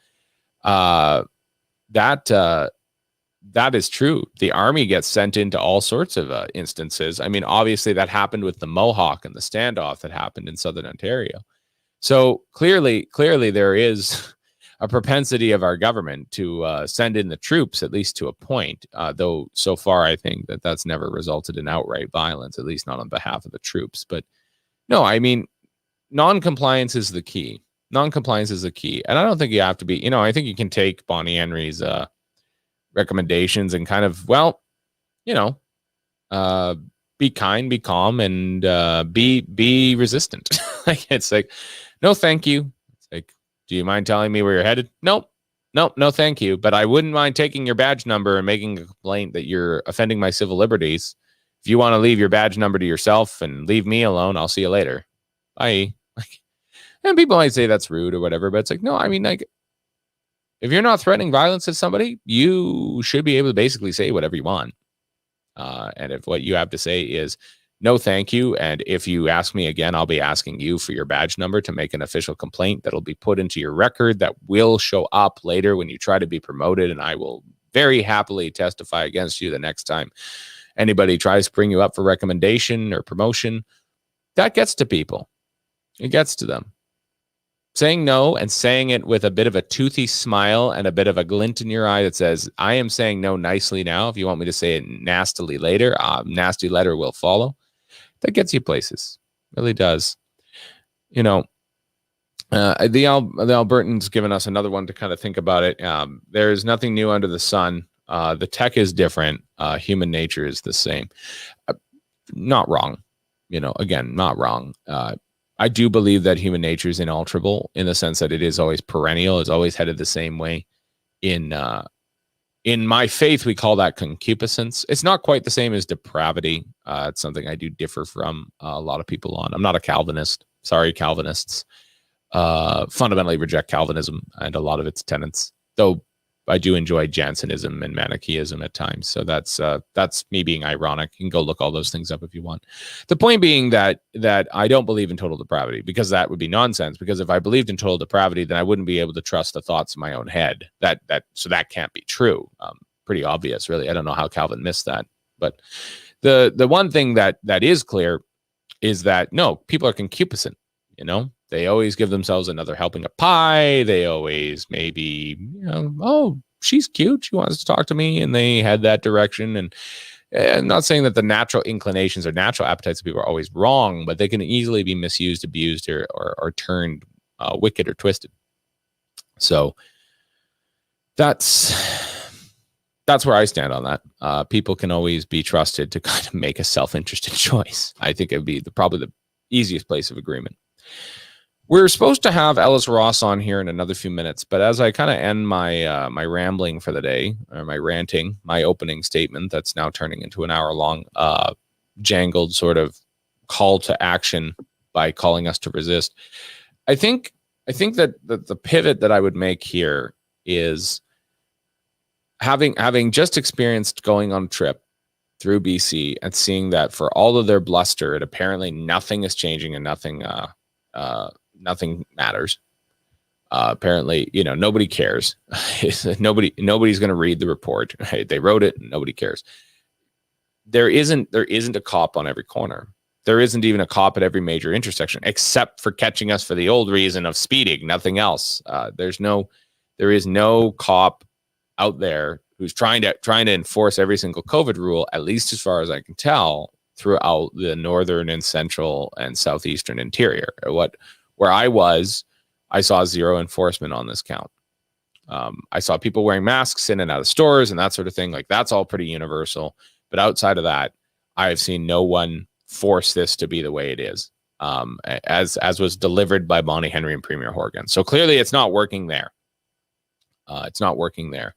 that is true. The army gets sent into all sorts of instances. I mean, obviously that happened with the Mohawk and the standoff that happened in Southern Ontario. So clearly there is a propensity of our government to send in the troops, at least to a point, though so far I think that's never resulted in outright violence, at least not on behalf of the troops. But no, I mean, non-compliance is the key. Non-compliance is the key. And I don't think you have to be, I think you can take Bonnie Henry's recommendations and kind of, be kind, be calm, and be resistant. Like, it's like, no, thank you. It's like, do you mind telling me where you're headed? Nope, no, thank you. But I wouldn't mind taking your badge number and making a complaint that you're offending my civil liberties. If you want to leave your badge number to yourself and leave me alone, I'll see you later. Bye. Like, and people might say that's rude or whatever, but it's like, no, I mean, like, If you're not threatening violence at somebody, you should be able to basically say whatever you want. And if what you have to say is no, thank you, and if you ask me again, I'll be asking you for your badge number to make an official complaint that'll be put into your record that will show up later when you try to be promoted, and I will very happily testify against you the next time anybody tries to bring you up for recommendation or promotion. That gets to people. It gets to them. Saying no and saying it with a bit of a toothy smile and a bit of a glint in your eye that says, I am saying no nicely now. If you want me to say it nastily later, nasty letter will follow. That gets you places. It really does. You know, the Albertans given us another one to kind of think about it. There is nothing new under the sun. The tech is different. Human nature is the same. Not wrong. You know, again, not wrong. I do believe that human nature is inalterable in the sense that it is always perennial. It's always headed the same way. In my faith, we call that concupiscence. It's not quite the same as depravity. It's something I do differ from a lot of people on. I'm not a Calvinist. Sorry, Calvinists. Fundamentally reject Calvinism and a lot of its tenets, though I do enjoy Jansenism and Manichaeism at times. So that's me being ironic. You can go look all those things up if you want. The point being that I don't believe in total depravity, because that would be nonsense. Because if I believed in total depravity, then I wouldn't be able to trust the thoughts in my own head. So that can't be true. Pretty obvious, really. I don't know how Calvin missed that. But the one thing that is clear is that no, people are concupiscent. You know, they always give themselves another helping of pie. They always maybe, oh, she's cute, she wants to talk to me, and they head that direction. And I'm not saying that the natural inclinations or natural appetites of people are always wrong, but they can easily be misused, abused, or turned wicked or twisted. So that's where I stand on that. People can always be trusted to kind of make a self-interested choice. I think it would be probably the easiest place of agreement. We're supposed to have Ellis Ross on here in another few minutes, but as I kind of end my my rambling for the day, or my ranting, my opening statement that's now turning into an hour-long jangled sort of call to action by calling us to resist, I think that the pivot that I would make here is having just experienced going on a trip through BC and seeing that for all of their bluster, it apparently nothing is changing and nothing matters. Apparently, nobody cares. Nobody's going to read the report. Right? They wrote it. And nobody cares. There isn't a cop on every corner. There isn't even a cop at every major intersection, except for catching us for the old reason of speeding. Nothing else. There is no cop out there who's trying to enforce every single COVID rule, at least as far as I can tell, throughout the northern and central and southeastern interior. Where I was, I saw zero enforcement on this count. I saw people wearing masks in and out of stores and that sort of thing. Like, that's all pretty universal. But outside of that, I have seen no one force this to be the way it is, as was delivered by Bonnie Henry and Premier Horgan. So clearly it's not working there. It's not working there.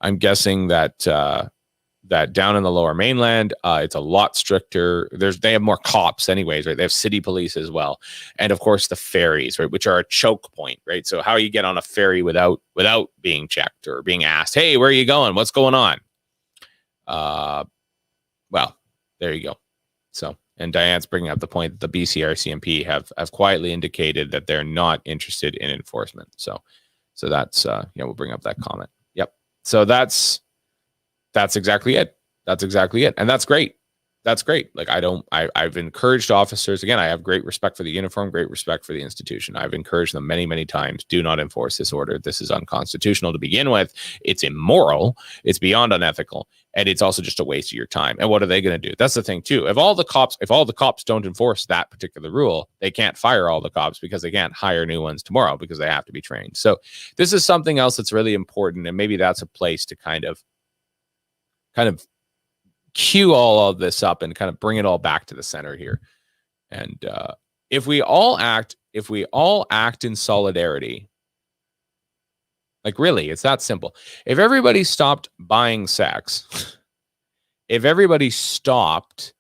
I'm guessing that down in the Lower Mainland, it's a lot stricter. They have more cops anyways, right? They have city police as well. And of course the ferries, right, which are a choke point, right? So how you get on a ferry without being checked or being asked, hey, where are you going? What's going on? Well, there you go. So, and Diane's bringing up the point that the BCRCMP have quietly indicated that they're not interested in enforcement. So that's, we'll bring up that comment. Yep. So that's exactly it. That's exactly it. And that's great. That's great. Like, I've encouraged officers. Again, I have great respect for the uniform, great respect for the institution. I've encouraged them many, many times. Do not enforce this order. This is unconstitutional to begin with. It's immoral. It's beyond unethical. And it's also just a waste of your time. And what are they going to do? That's the thing too. If all the cops don't enforce that particular rule, they can't fire all the cops because they can't hire new ones tomorrow because they have to be trained. So this is something else that's really important. And maybe that's a place to kind of cue all of this up and kind of bring it all back to the center here. And if we all act in solidarity, like, really, it's that simple. If everybody stopped buying sex, if everybody stopped,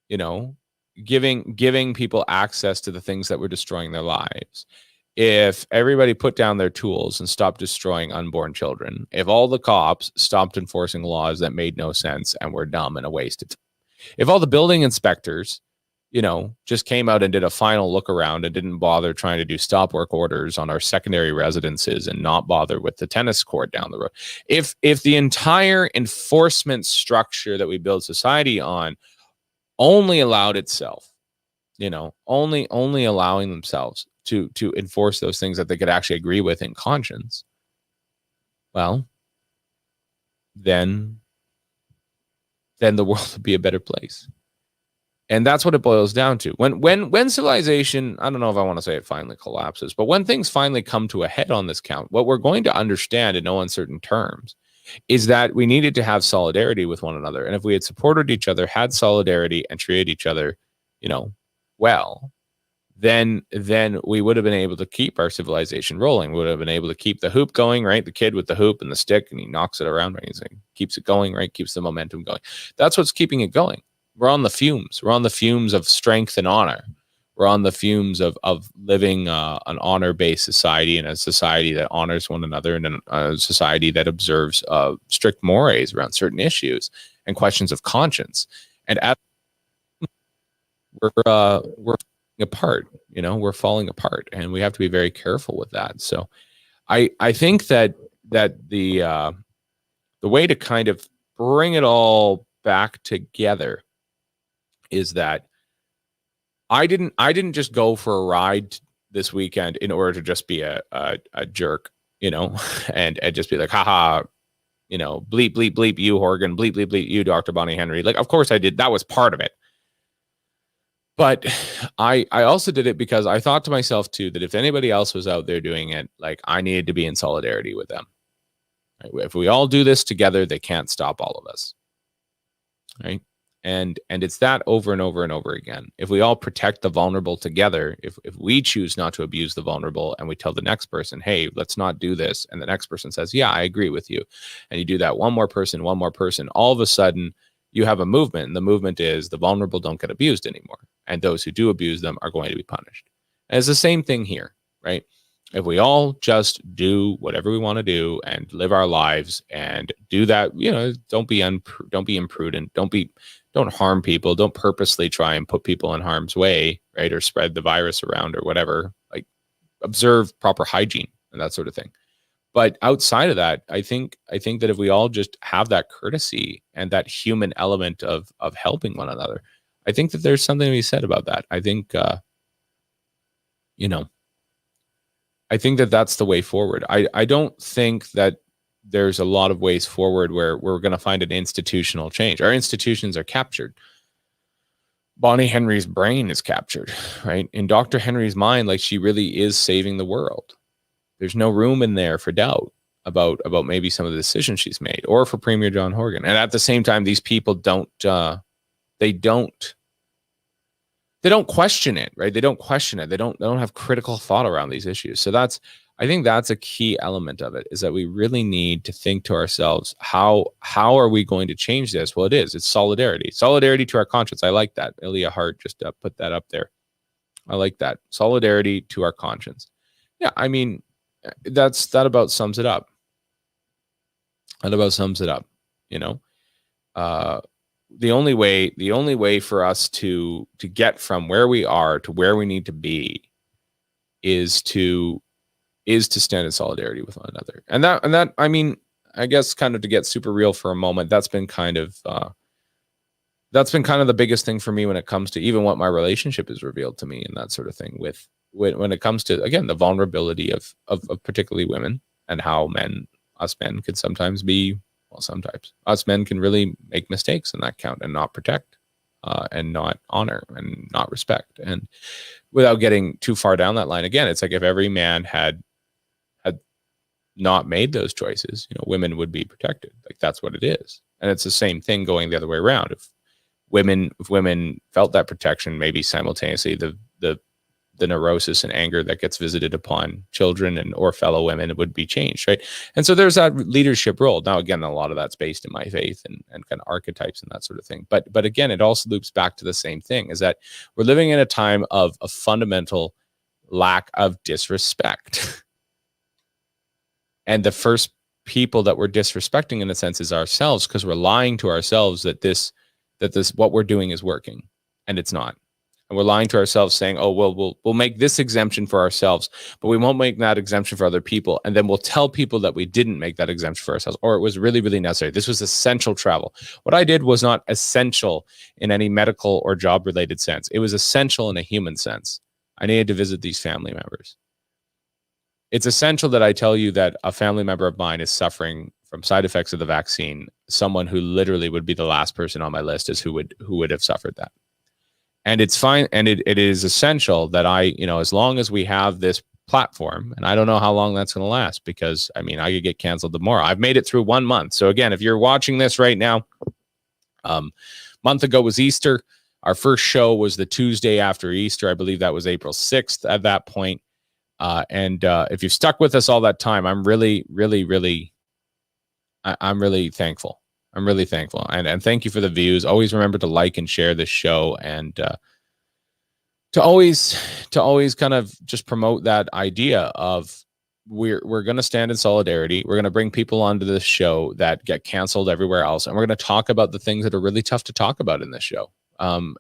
giving people access to the things that were destroying their lives, if everybody put down their tools and stopped destroying unborn children, if all the cops stopped enforcing laws that made no sense and were dumb and a waste of time, if all the building inspectors, just came out and did a final look around and didn't bother trying to do stop work orders on our secondary residences and not bother with the tennis court down the road, if the entire enforcement structure that we build society on only allowed itself, only allowing themselves to enforce those things that they could actually agree with in conscience, well, then the world would be a better place. And that's what it boils down to. When civilization, I don't know if I want to say it finally collapses, but when things finally come to a head on this count, what we're going to understand in no uncertain terms is that we needed to have solidarity with one another. And if we had supported each other, had solidarity, and treated each other, well, then we would have been able to keep our civilization rolling. We would have been able to keep the hoop going, right? The kid with the hoop and the stick, and he knocks it around, right? He keeps it going, right? Keeps the momentum going. That's what's keeping it going. We're on the fumes. We're on the fumes of strength and honor. We're on the fumes of living an honor-based society, and a society that honors one another, and a society that observes strict mores around certain issues and questions of conscience. And we're falling apart. We're falling apart, and we have to be very careful with that. So, I think that the way to kind of bring it all back together is that I didn't just go for a ride this weekend in order to just be a jerk, and just be like, haha, bleep, bleep, bleep you, Horgan, bleep, bleep, bleep you, Dr. Bonnie Henry. Like, of course I did. That was part of it. But I also did it because I thought to myself too, that if anybody else was out there doing it, like, I needed to be in solidarity with them. Right? If we all do this together, they can't stop all of us. Right? And it's that over and over and over again. If we all protect the vulnerable together, if we choose not to abuse the vulnerable, and we tell the next person, hey, let's not do this, and the next person says, yeah, I agree with you, and you do that one more person, all of a sudden you have a movement, and the movement is the vulnerable don't get abused anymore, and those who do abuse them are going to be punished. And it's the same thing here, right? If we all just do whatever we want to do and live our lives and do that, don't be imprudent, don't harm people, don't purposely try and put people in harm's way, right? Or spread the virus around or whatever, like, observe proper hygiene and that sort of thing. But outside of that, I think that if we all just have that courtesy and that human element of helping one another, I think that there's something to be said about that. I think, I think that that's the way forward. I don't think that there's a lot of ways forward where we're going to find an institutional change. Our institutions are captured. Bonnie Henry's brain is captured, right? In Dr. Henry's mind, like, she really is saving the world. There's no room in there for doubt about maybe some of the decisions she's made, or for Premier John Horgan. And at the same time, these people don't question it, right? They don't question it. They don't have critical thought around these issues. So I think that's a key element of it, is that we really need to think to ourselves, how are we going to change this? Well, it's solidarity to our conscience. I like that. Ilya Hart just put that up there. I like that. Solidarity to our conscience. Yeah. I mean, that about sums it up. The only way for us to get from where we are to where we need to be is to stand in solidarity with one another. And that, I mean, I guess, kind of to get super real for a moment, that's been kind of the biggest thing for me when it comes to even what my relationship has revealed to me and that sort of thing, when it comes to, again, the vulnerability of particularly women, and how us men can sometimes be, well, sometimes us men can really make mistakes in that count and not protect, and not honor and not respect. And without getting too far down that line, again, it's like, if every man had not made those choices, women would be protected. Like, that's what it is. And it's the same thing going the other way around. If women felt that protection, maybe simultaneously the neurosis and anger that gets visited upon children or fellow women would be changed, right? And so there's that leadership role. Now, again, a lot of that's based in my faith and kind of archetypes and that sort of thing. But again, it also loops back to the same thing, is that we're living in a time of fundamental lack of disrespect. And the first people that we're disrespecting in a sense is ourselves, because we're lying to ourselves that this what we're doing is working, and it's not. And we're lying to ourselves saying, oh, well, we'll make this exemption for ourselves, but we won't make that exemption for other people. And then we'll tell people that we didn't make that exemption for ourselves, or it was really, really necessary. This was essential travel. What I did was not essential in any medical or job related sense. It was essential in a human sense. I needed to visit these family members. It's essential that I tell you that a family member of mine is suffering from side effects of the vaccine. Someone who literally would be the last person on my list is who would have suffered that. And it's fine. And it is essential that I, as long as we have this platform, and I don't know how long that's going to last, because I could get canceled tomorrow. I've made it through 1 month. So again, if you're watching this right now, month ago was Easter. Our first show was the Tuesday after Easter. I believe that was April 6th at that point. And if you've stuck with us all that time, I'm really, really, really, I'm really thankful. I'm really thankful. And thank you for the views. Always remember to like and share this show, and to always kind of just promote that idea of we're going to stand in solidarity. We're going to bring people onto this show that get canceled everywhere else. And we're going to talk about the things that are really tough to talk about in this show,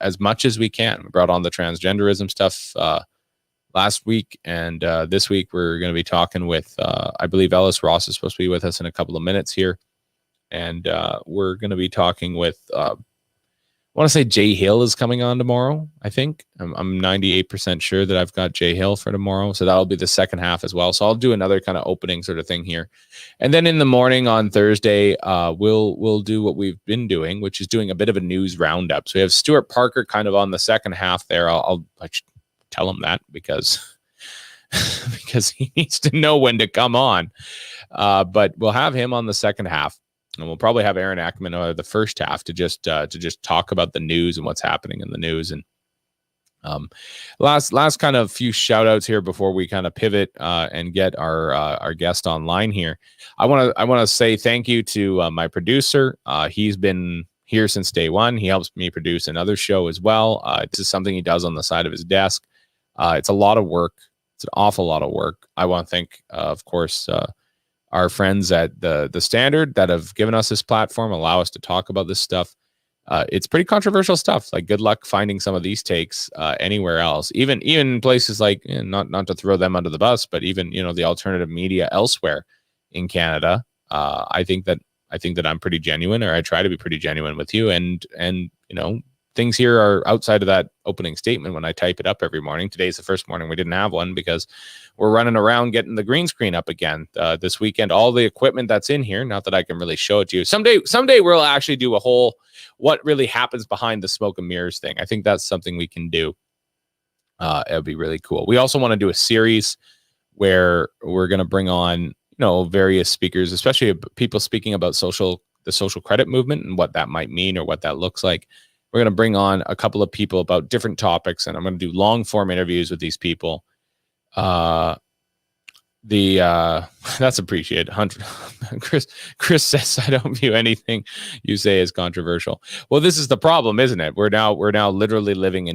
as much as we can. We brought on the transgenderism stuff last week, and this week we're going to be talking with, I believe Ellis Ross is supposed to be with us in a couple of minutes here. And we're going to be talking with, I want to say Jay Hill is coming on tomorrow, I think. I'm 98% sure that I've got Jay Hill for tomorrow. So that'll be the second half as well. So I'll do another kind of opening sort of thing here. And then in the morning on Thursday, we'll do what we've been doing, which is doing a bit of a news roundup. So we have Stuart Parker kind of on the second half there. I'll tell him that because he needs to know when to come on. But we'll have him on the second half. And we'll probably have Aaron Ackerman on the first half to just talk about the news and what's happening in the news. And last kind of few shout outs here before we kind of pivot and get our guest online here. I want to say thank you to my producer. He's been here since day one. He helps me produce another show as well. This is something he does on the side of his desk. It's a lot of work. It's an awful lot of work. I want to thank, of course, our friends at the Standard that have given us this platform, allow us to talk about this stuff. It's pretty controversial stuff. Like, good luck finding some of these takes anywhere else, even places like, not to throw them under the bus, but even, the alternative media elsewhere in Canada. I think that I'm pretty genuine, or I try to be pretty genuine with you. And things here are outside of that opening statement when I type it up every morning. Today's the first morning we didn't have one because we're running around getting the green screen up again this weekend. All the equipment that's in here, not that I can really show it to you. Someday we'll actually do a whole what really happens behind the smoke and mirrors thing. I think that's something we can do. It'll be really cool. We also want to do a series where we're going to bring on, various speakers, especially people speaking about the social credit movement and what that might mean or what that looks like. We're going to bring on a couple of people about different topics, and I'm going to do long form interviews with these people. That's appreciated. Chris says, I don't view anything you say as controversial. Well, this is the problem, isn't it? We're now literally living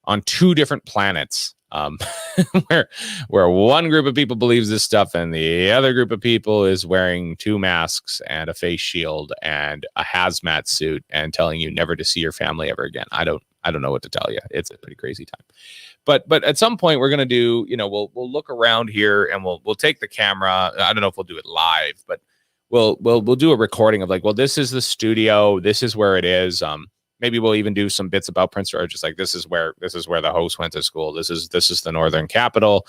on two different planets, where one group of people believes this stuff and the other group of people is wearing 2 masks and a face shield and a hazmat suit and telling you never to see your family ever again. I don't know what to tell you. It's a pretty crazy time. But at some point we're going to do, we'll look around here and we'll take the camera. I don't know if we'll do it live, but we'll do a recording of like, well, this is the studio. This is where it is. Maybe we'll even do some bits about Prince George. Just like, this is where the host went to school. This is the northern capital.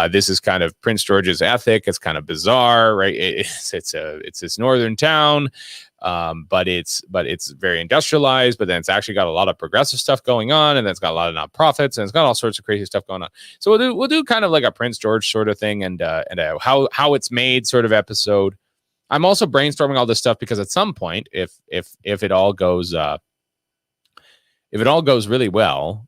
This is kind of Prince George's ethic. It's kind of bizarre, right? It's this northern town, but it's very industrialized. But then it's actually got a lot of progressive stuff going on, and then it's got a lot of nonprofits, and it's got all sorts of crazy stuff going on. So we'll do kind of like a Prince George sort of thing, and a how it's made sort of episode. I'm also brainstorming all this stuff because at some point, if it all goes. If it all goes really well,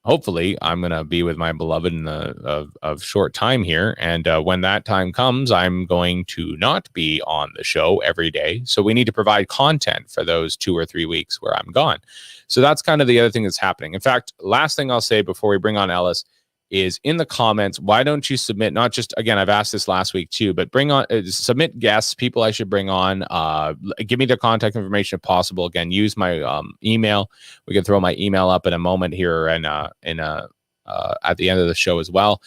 hopefully I'm going to be with my beloved in a short time here. And when that time comes, I'm going to not be on the show every day. So we need to provide content for those 2 or 3 weeks where I'm gone. So that's kind of the other thing that's happening. In fact, last thing I'll say before we bring on Ellis is in the comments, why don't you submit, not just, again, I've asked this last week too, but bring on, submit guests, people I should bring on, give me their contact information if possible. Again, use my email. We can throw my email up in a moment here and at the end of the show as well.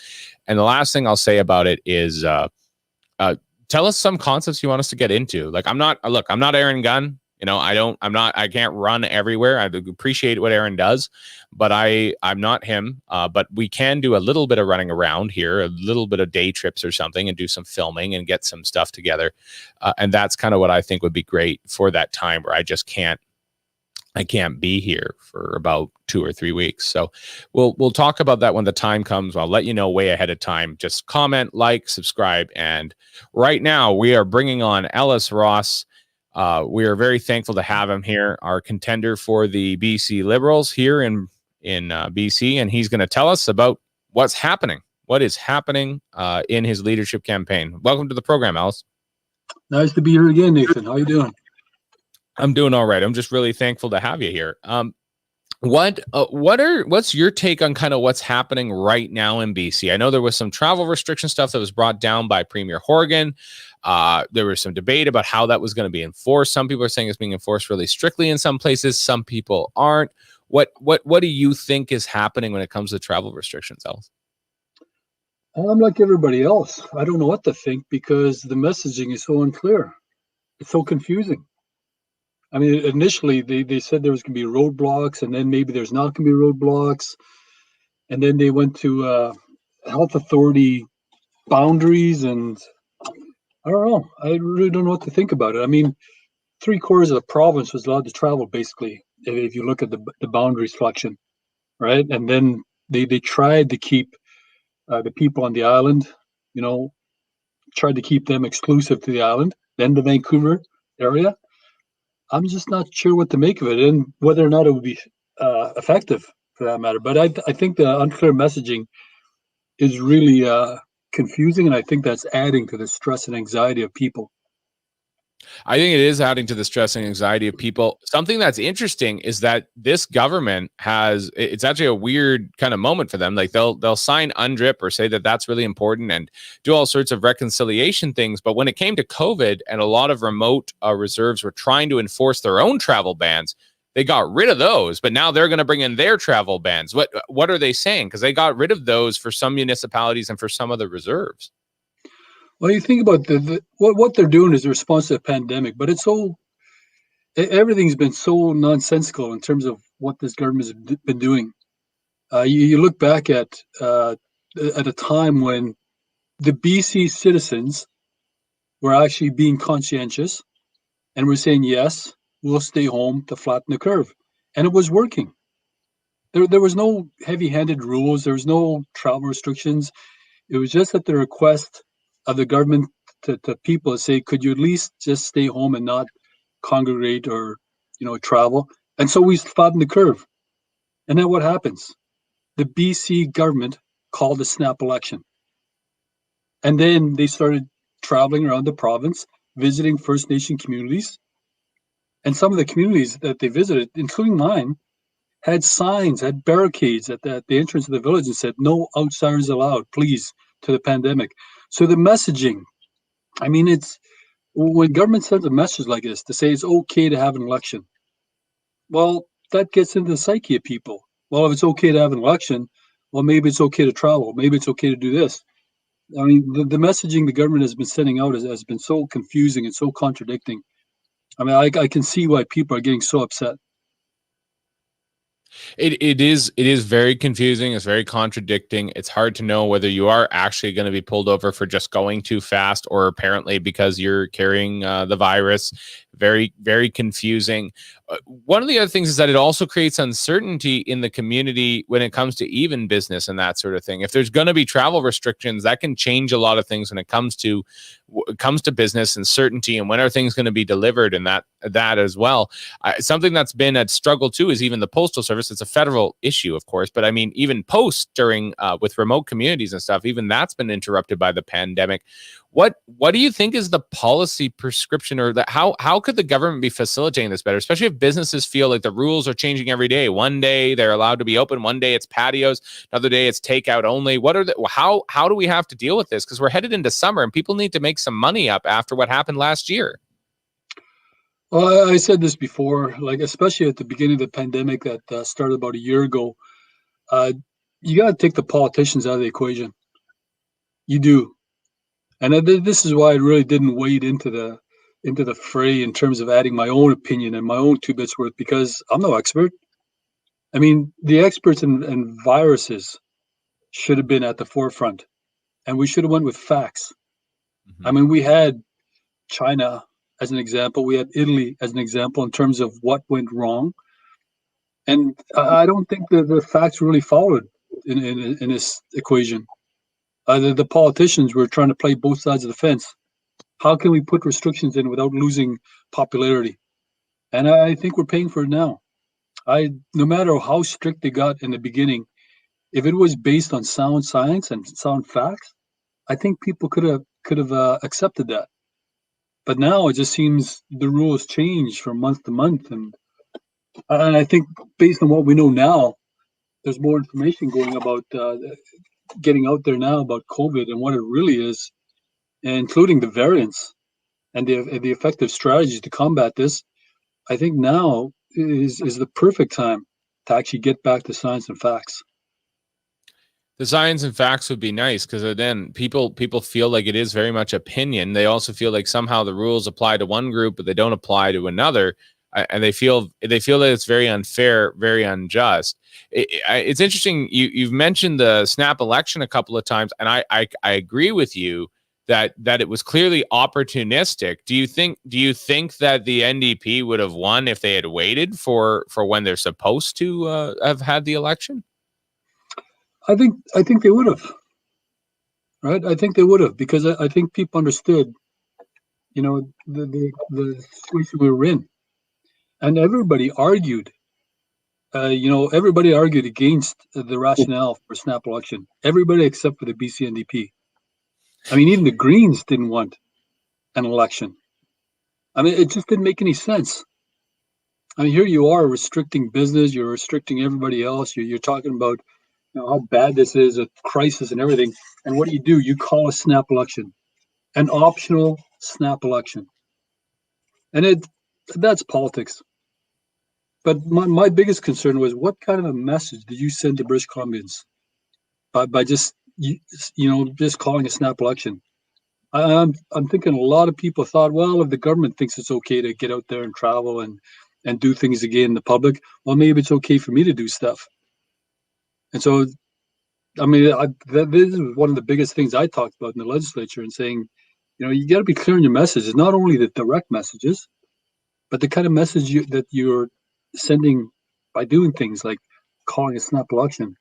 And the last thing I'll say about it is tell us some concepts you want us to get into. Like, I'm not Aaron Gunn. You know, I can't run everywhere. I appreciate what Aaron does, but I'm not him. But we can do a little bit of running around here, a little bit of day trips or something, and do some filming and get some stuff together. And that's kind of what I think would be great for that time where I can't be here for about 2 or 3 weeks. So we'll talk about that when the time comes. I'll let you know way ahead of time. Just comment, like, subscribe. And right now we are bringing on Ellis Ross. We are very thankful to have him here, our contender for the BC Liberals here in BC, and he's going to tell us about what is happening in his leadership campaign. Welcome to the program, Ellis. Nice to be here again, Nathan. How you doing? I'm doing all right. I'm just really thankful to have you here. What's your take on kind of what's happening right now in BC? I know there was some travel restriction stuff that was brought down by Premier Horgan. There was some debate about how that was going to be enforced. Some people are saying it's being enforced really strictly in some places. Some people aren't. What do you think is happening when it comes to travel restrictions, Ellis? I'm like everybody else. I don't know what to think because the messaging is so unclear. It's so confusing. I mean, initially they said there was going to be roadblocks, and then maybe there's not going to be roadblocks. And then they went to health authority boundaries, and I don't know. I really don't know what to think about it. I mean, 3/4 of the province was allowed to travel, basically, if you look at the boundary selection, right? And then they tried to keep the people on the island, tried to keep them exclusive to the island, then the Vancouver area. I'm just not sure what to make of it and whether or not it would be effective for that matter. But I think the unclear messaging is really confusing, and I think that's adding to the stress and anxiety of people. I think it is adding to the stress and anxiety of people. Something that's interesting is that this government it's actually a weird kind of moment for them. Like they'll sign UNDRIP or say that that's really important and do all sorts of reconciliation things. But when it came to COVID and a lot of remote reserves were trying to enforce their own travel bans, they got rid of those. But now they're going to bring in their travel bans. What are they saying? Because they got rid of those for some municipalities and for some of the reserves. Well, you think about what they're doing is a response to the pandemic, but everything's been so nonsensical in terms of what this government has been doing. You look back at a time when the BC citizens were actually being conscientious and were saying, yes, we'll stay home to flatten the curve. And it was working. There was no heavy-handed rules. There was no travel restrictions. It was just at the request of the government to people to say, could you at least just stay home and not congregate or, travel? And so we flattened the curve. And then what happens? The BC government called a snap election. And then they started traveling around the province, visiting First Nation communities. And some of the communities that they visited, including mine, had signs, had barricades at the entrance of the village and said, no outsiders allowed, please, to the pandemic. So the messaging, I mean, it's when government sends a message like this to say it's okay to have an election, well, that gets into the psyche of people. Well, if it's okay to have an election, well, maybe it's okay to travel. Maybe it's okay to do this. I mean, the messaging the government has been sending out has been so confusing and so contradicting. I mean, I can see why people are getting so upset. It is very confusing. It's very contradicting. It's hard to know whether you are actually going to be pulled over for just going too fast or apparently because you're carrying the virus. very, very confusing. One of the other things is that it also creates uncertainty in the community when it comes to even business and that sort of thing. If there's going to be travel restrictions, that can change a lot of things when it comes to business and certainty, and when are things going to be delivered, and that as well. Something that's been a struggle too is even the postal service. It's a federal issue, of course, but I mean, even post during with remote communities and stuff, even that's been interrupted by the pandemic. What do you think is the policy prescription, or how could the government be facilitating this better, especially if businesses feel like the rules are changing every day? One day they're allowed to be open, one day it's patios, another day it's takeout only. How do we have to deal with this? Because we're headed into summer and people need to make some money up after what happened last year. Well, I said this before, like especially at the beginning of the pandemic that started about a year ago. You got to take the politicians out of the equation. You do. And this is why I really didn't wade into the fray in terms of adding my own opinion and my own two bits worth, because I'm no expert. I mean, the experts in viruses should have been at the forefront, and we should have went with facts. Mm-hmm. I mean, we had China as an example, we had Italy as an example in terms of what went wrong, and I don't think the facts really followed in this equation. The politicians were trying to play both sides of the fence. How can we put restrictions in without losing popularity? And I think we're paying for it now. No matter how strict they got in the beginning, if it was based on sound science and sound facts, I think people could have accepted that. But now it just seems the rules change from month to month, and I think based on what we know now, there's more information going about getting out there now about COVID and what it really is, including the variants and the effective strategies to combat this. I think now is the perfect time to actually get back to science and facts. The science and facts would be nice, because then people feel like it is very much opinion. They also feel like somehow the rules apply to one group, but they don't apply to another, and they feel that it's very unfair, very unjust. It's interesting. You've mentioned the snap election a couple of times, and I agree with you that it was clearly opportunistic. Do you think that the NDP would have won if they had waited for when they're supposed to have had the election? I think they would have, right? I think they would have, because I think people understood, the situation we were in, and everybody argued. Everybody argued against the rationale for a snap election. Everybody except for the BC NDP. I mean, even the Greens didn't want an election. I mean, it just didn't make any sense. I mean, here you are restricting business, you're restricting everybody else. You're talking about how bad this is, a crisis and everything. And what do? You call a snap election, an optional snap election. And that's politics. But my biggest concern was, what kind of a message did you send to British Columbians by just just calling a snap election? I'm thinking a lot of people thought, well, if the government thinks it's okay to get out there and travel and do things again in the public, well, maybe it's okay for me to do stuff. And so, I mean, this is one of the biggest things I talked about in the legislature, and saying, you got to be clear in your messages, not only the direct messages, but the kind of message that you're sending by doing things like calling a snap election.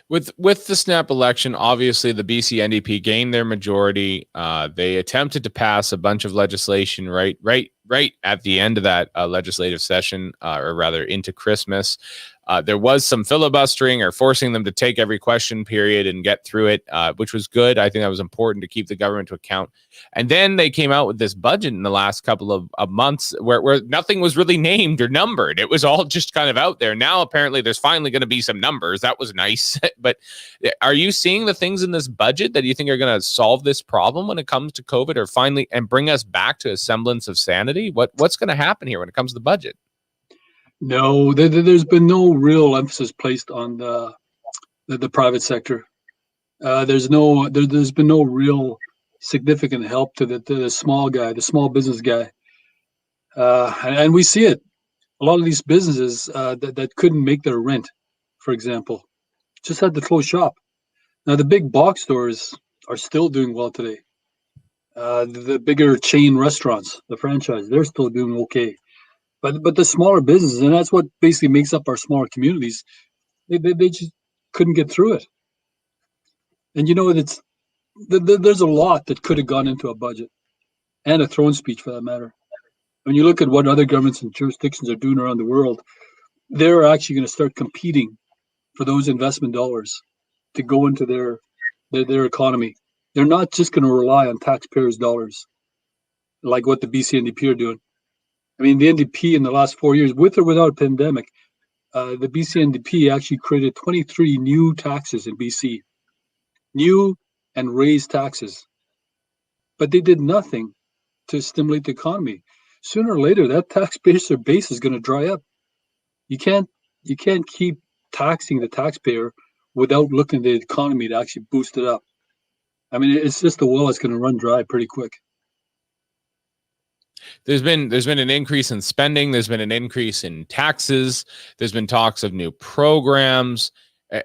With the snap election, obviously the BC NDP gained their majority. They attempted to pass a bunch of legislation right at the end of that legislative session, or rather into Christmas. There was some filibustering, or forcing them to take every question period and get through it, which was good. I think that was important to keep the government to account. And then they came out with this budget in the last couple of months where nothing was really named or numbered. It was all just kind of out there. Now, apparently, there's finally going to be some numbers. That was nice. But are you seeing the things in this budget that you think are going to solve this problem when it comes to COVID, or finally and bring us back to a semblance of sanity? What's going to happen here when it comes to the budget? No, there's been no real emphasis placed on the private sector. There's been no real significant help to the small guy, the small business guy, and we see it. A lot of these businesses that couldn't make their rent, for example, just had to close shop. Now the big box stores are still doing well today. The bigger chain restaurants, the franchise, they're still doing okay. But the smaller businesses, and that's what basically makes up our smaller communities, they just couldn't get through it. And there's a lot that could have gone into a budget and a throne speech for that matter. When you look at what other governments and jurisdictions are doing around the world, they're actually going to start competing for those investment dollars to go into their economy. They're not just going to rely on taxpayers' dollars like what the BC NDP are doing. I mean, the NDP in the last 4 years, with or without a pandemic, the BC NDP actually created 23 new taxes in BC, new and raised taxes, but they did nothing to stimulate the economy. Sooner or later, that tax base is going to dry up. You can't you can't keep taxing the taxpayer without looking at the economy to actually boost it up. I mean, it's just a well that's going to run dry pretty quick. There's been an increase in spending. There's been an increase in taxes. There's been talks of new programs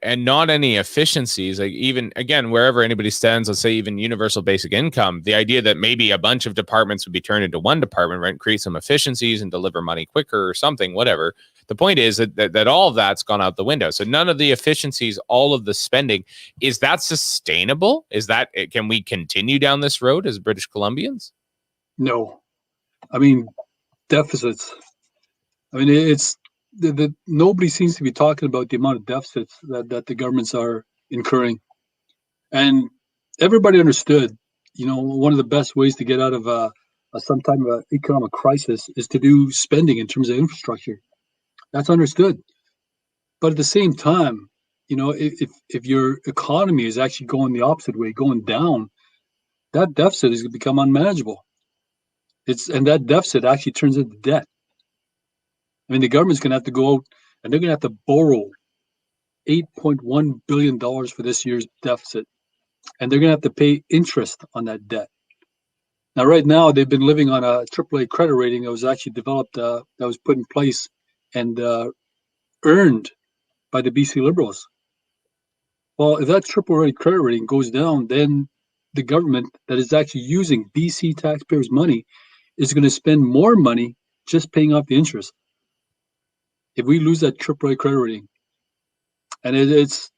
and not any efficiencies. Like even again, wherever anybody stands, let's say even universal basic income, the idea that maybe a bunch of departments would be turned into one department, right, create some efficiencies and deliver money quicker or something, whatever. The point is that all of that's gone out the window. So none of the efficiencies, all of the spending, is that sustainable? Can we continue down this road as British Columbians? No, I mean deficits. I mean it's nobody seems to be talking about the amount of deficits that the governments are incurring, and everybody understood. One of the best ways to get out of some type of economic crisis is to do spending in terms of infrastructure. That's understood. But at the same time, if your economy is actually going the opposite way, going down, that deficit is going to become unmanageable. And that deficit actually turns into debt. I mean, the government's going to have to go out and they're going to have to borrow $8.1 billion for this year's deficit. And they're going to have to pay interest on that debt. Now, right now, they've been living on a AAA credit rating that was actually developed, that was put in place and earned by the BC Liberals. Well, if that AAA credit rating goes down, then the government that is actually using BC taxpayers' money is going to spend more money just paying off the interest. If we lose that AAA credit rating, and it's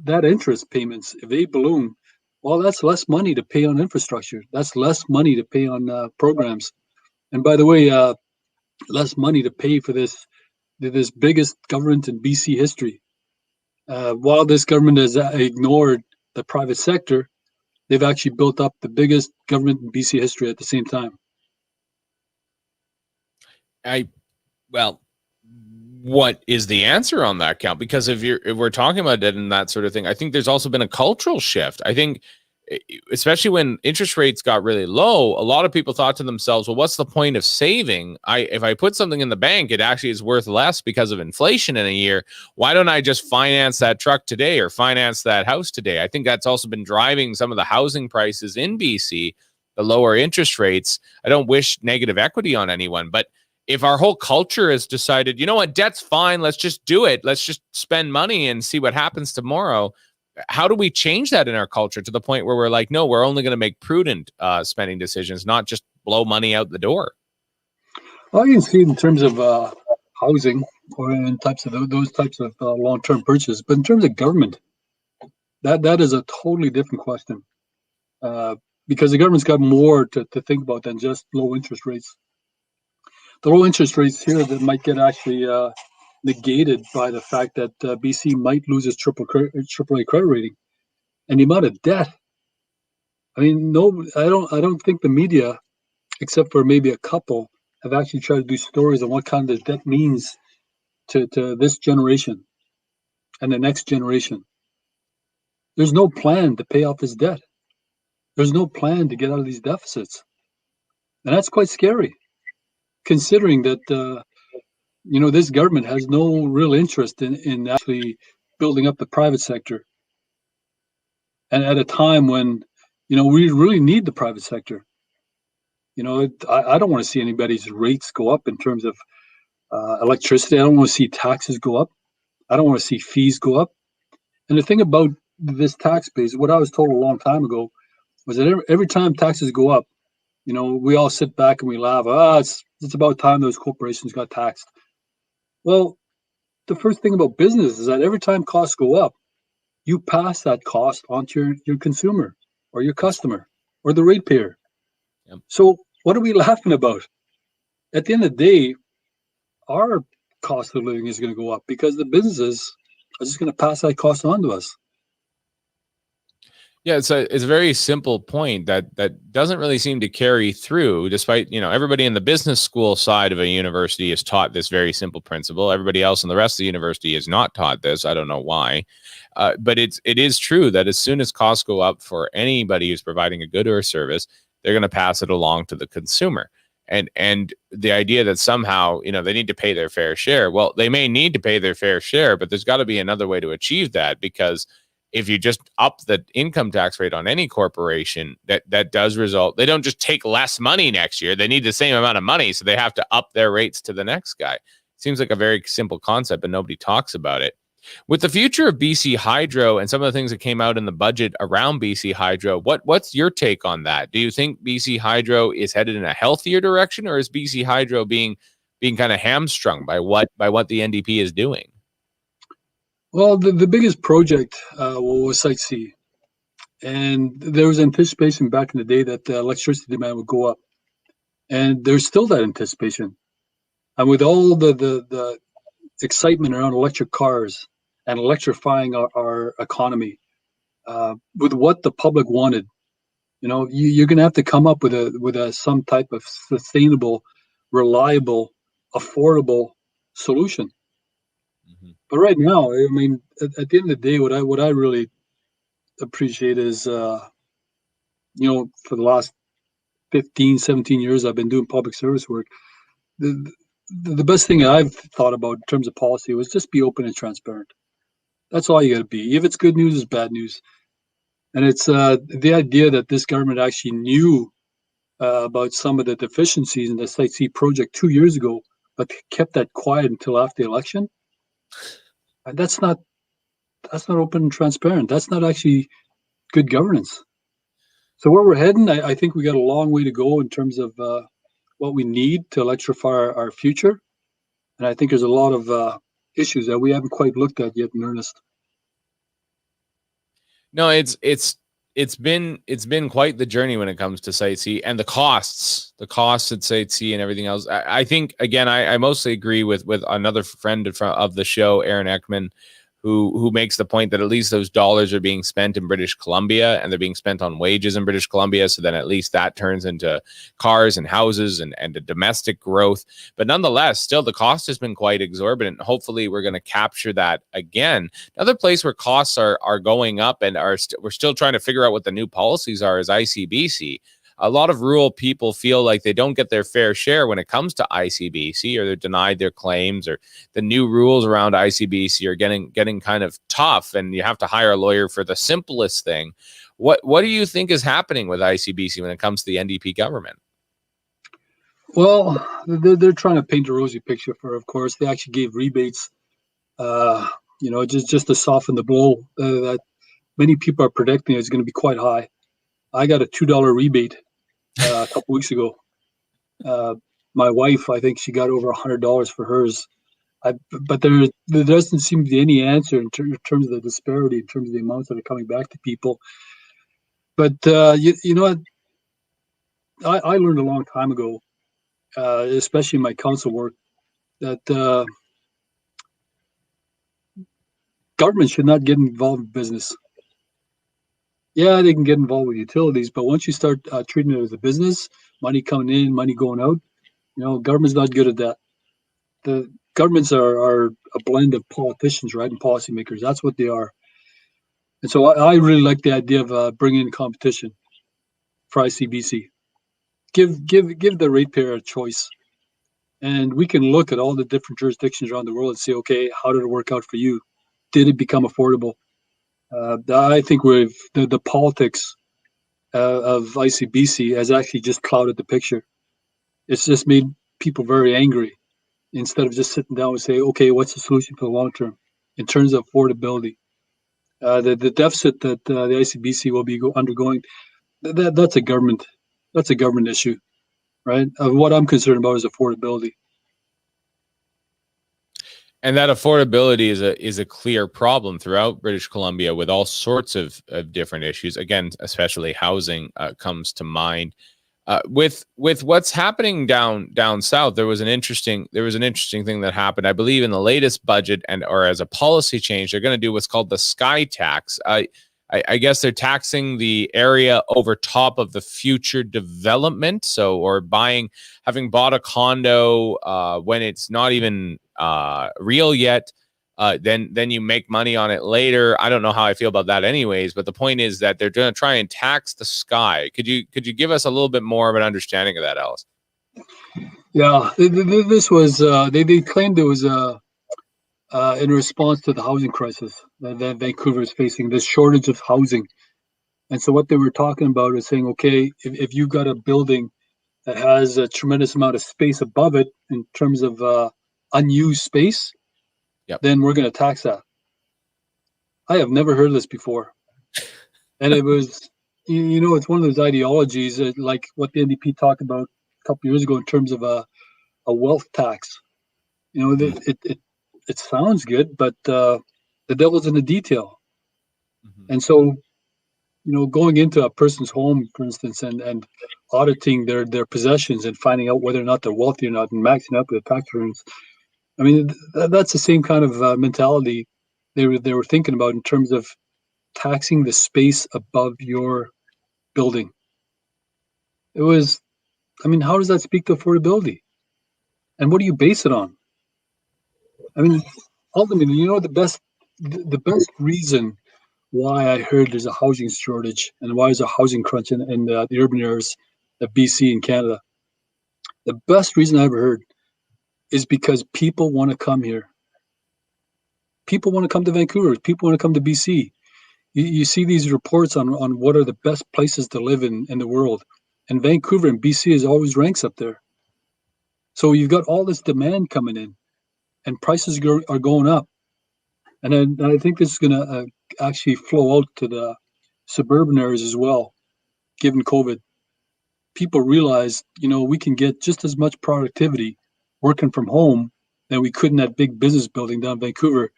that interest payments, if they balloon, well, that's less money to pay on infrastructure. That's less money to pay on programs. And by the way, less money to pay for this biggest government in BC history. While this government has ignored the private sector, they've actually built up the biggest government in BC history at the same time. What is the answer on that count? Because if we're talking about it and that sort of thing, I think there's also been a cultural shift. I think, especially when interest rates got really low, a lot of people thought to themselves, well, what's the point of saving? If I put something in the bank, it actually is worth less because of inflation in a year. Why don't I just finance that truck today or finance that house today? I think that's also been driving some of the housing prices in BC, the lower interest rates. I don't wish negative equity on anyone, but if our whole culture has decided, you know what, debt's fine, let's just do it, let's just spend money and see what happens tomorrow, how do we change that in our culture to the point where we're like, no, we're only going to make prudent spending decisions, not just blow money out the door? Well, you can see in terms of housing or in types of those types of long-term purchases, but in terms of government, that is a totally different question, because the government's got more to think about than just low interest rates. The low interest rates here that might get actually negated by the fact that BC might lose its AAA credit rating, and the amount of debt. I mean, no, I don't think the media, except for maybe a couple, have actually tried to do stories on what kind of debt means to this generation and the next generation. There's no plan to pay off this debt. There's no plan to get out of these deficits, and that's quite scary, considering that this government has no real interest in actually building up the private sector, and at a time when we really need the private sector. I don't want to see anybody's rates go up in terms of electricity. I don't want to see taxes go up. I don't want to see fees go up. And the thing about this tax base, what I was told a long time ago, was that every time taxes go up, we all sit back and we laugh. It's about time those corporations got taxed. Well, the first thing about business is that every time costs go up, you pass that cost onto your consumer or your customer or the ratepayer. Yep. So what are we laughing about? At the end of the day, our cost of living is going to go up because the businesses are just going to pass that cost on to us. Yeah, it's a very simple point that doesn't really seem to carry through, despite, everybody in the business school side of a university is taught this very simple principle. Everybody else in the rest of the university is not taught this. I don't know why. But it is true that as soon as costs go up for anybody who's providing a good or a service, they're going to pass it along to the consumer. And the idea that somehow, they need to pay their fair share. Well, they may need to pay their fair share, but there's got to be another way to achieve that, because if you just up the income tax rate on any corporation, that does result. They don't just take less money next year. They need the same amount of money, so they have to up their rates to the next guy. Seems like a very simple concept, but nobody talks about it. With the future of BC Hydro and some of the things that came out in the budget around BC Hydro, what's your take on that? Do you think BC Hydro is headed in a healthier direction, or is BC Hydro being kind of hamstrung by what the NDP is doing? Well, the biggest project was Site C, and there was anticipation back in the day that the electricity demand would go up, and there's still that anticipation. And with all the excitement around electric cars and electrifying our economy, with what the public wanted, you're going to have to come up with some type of sustainable, reliable, affordable solution. Mm-hmm. But right now, I mean, at the end of the day, what I really appreciate is, for the last 15, 17 years, I've been doing public service work. The best thing I've thought about in terms of policy was just be open and transparent. That's all you got to be. If it's good news, it's bad news. And it's the idea that this government actually knew about some of the deficiencies in the Site C project 2 years ago, but kept that quiet until after the election. And that's not open and transparent. That's not actually good governance. So where we're heading, I think we got a long way to go in terms of what we need to electrify our future. And I think there's a lot of issues that we haven't quite looked at yet in earnest. No, it's been quite the journey when it comes to Site C and the costs at Site C and everything else. I think, again, I mostly agree with another friend of the show, Aaron Eckman, who makes the point that at least those dollars are being spent in British Columbia, and they're being spent on wages in British Columbia. So then at least that turns into cars and houses and the domestic growth. But nonetheless, still the cost has been quite exorbitant. Hopefully we're going to capture that again. Another place where costs are going up and we're still trying to figure out what the new policies are is ICBC. A lot of rural people feel like they don't get their fair share when it comes to ICBC, or they're denied their claims, or the new rules around ICBC are getting kind of tough, and you have to hire a lawyer for the simplest thing. What do you think is happening with ICBC when it comes to the NDP government? Well, they're trying to paint a rosy picture for, of course. They actually gave rebates, just to soften the blow that many people are predicting is going to be quite high. I got a $2 rebate a couple weeks ago. My wife, I think she got over $100 for hers. But there doesn't seem to be any answer in terms of the disparity, in terms of the amounts that are coming back to people. But you know what? I learned a long time ago, especially in my council work, that government should not get involved in business. Yeah, they can get involved with utilities, but once you start treating it as a business, money coming in, money going out, government's not good at that. The governments are a blend of politicians, right, and policymakers. That's what they are. And so I really like the idea of bringing in competition for ICBC. Give the ratepayer a choice, and we can look at all the different jurisdictions around the world and say, okay, how did it work out for you? Did it become affordable? I think the politics of ICBC has actually just clouded the picture. It's just made people very angry instead of just sitting down and say, okay, what's the solution for the long term in terms of affordability? The deficit that the ICBC will be undergoing, That's a government issue, right? What I'm concerned about is affordability. And that affordability is a clear problem throughout British Columbia with all sorts of different issues. Again, especially housing comes to mind. With what's happening down south, there was an interesting thing that happened. I believe in the latest budget or as a policy change, they're going to do what's called the sky tax. I guess they're taxing the area over top of the future development. So, or having bought a condo when it's not even real yet, then you make money on it later. I don't know how I feel about that anyways, but the point is that they're going to try and tax the sky. Could you give us a little bit more of an understanding of that, Ellis? Yeah, this was they claimed it was in response to the housing crisis that Vancouver is facing, this shortage of housing. And so what they were talking about is saying, okay, if you've got a building that has a tremendous amount of space above it in terms of unused space, Yep. then we're going to tax that. I have never heard this before. And it was, it's one of those ideologies like what the NDP talked about a couple years ago in terms of a wealth tax. It sounds good, but the devil's in the detail. Mm-hmm. And so, going into a person's home, for instance, and auditing their possessions and finding out whether or not they're wealthy or not and maxing up with tax returns. I mean, that's the same kind of mentality they were thinking about in terms of taxing the space above your building. It was, how does that speak to affordability? And what do you base it on? I mean, ultimately, the best reason why I heard there's a housing shortage and why there's a housing crunch in the urban areas of BC and Canada. The best reason I ever heard is because people want to come here. People want to come to Vancouver. People want to come to BC. You see these reports on what are the best places to live in the world. And Vancouver and BC is always ranks up there. So you've got all this demand coming in and prices are going up. And I think this is going to actually flow out to the suburban areas as well, given COVID. People realize, we can get just as much productivity working from home than we could in that big business building down in Vancouver.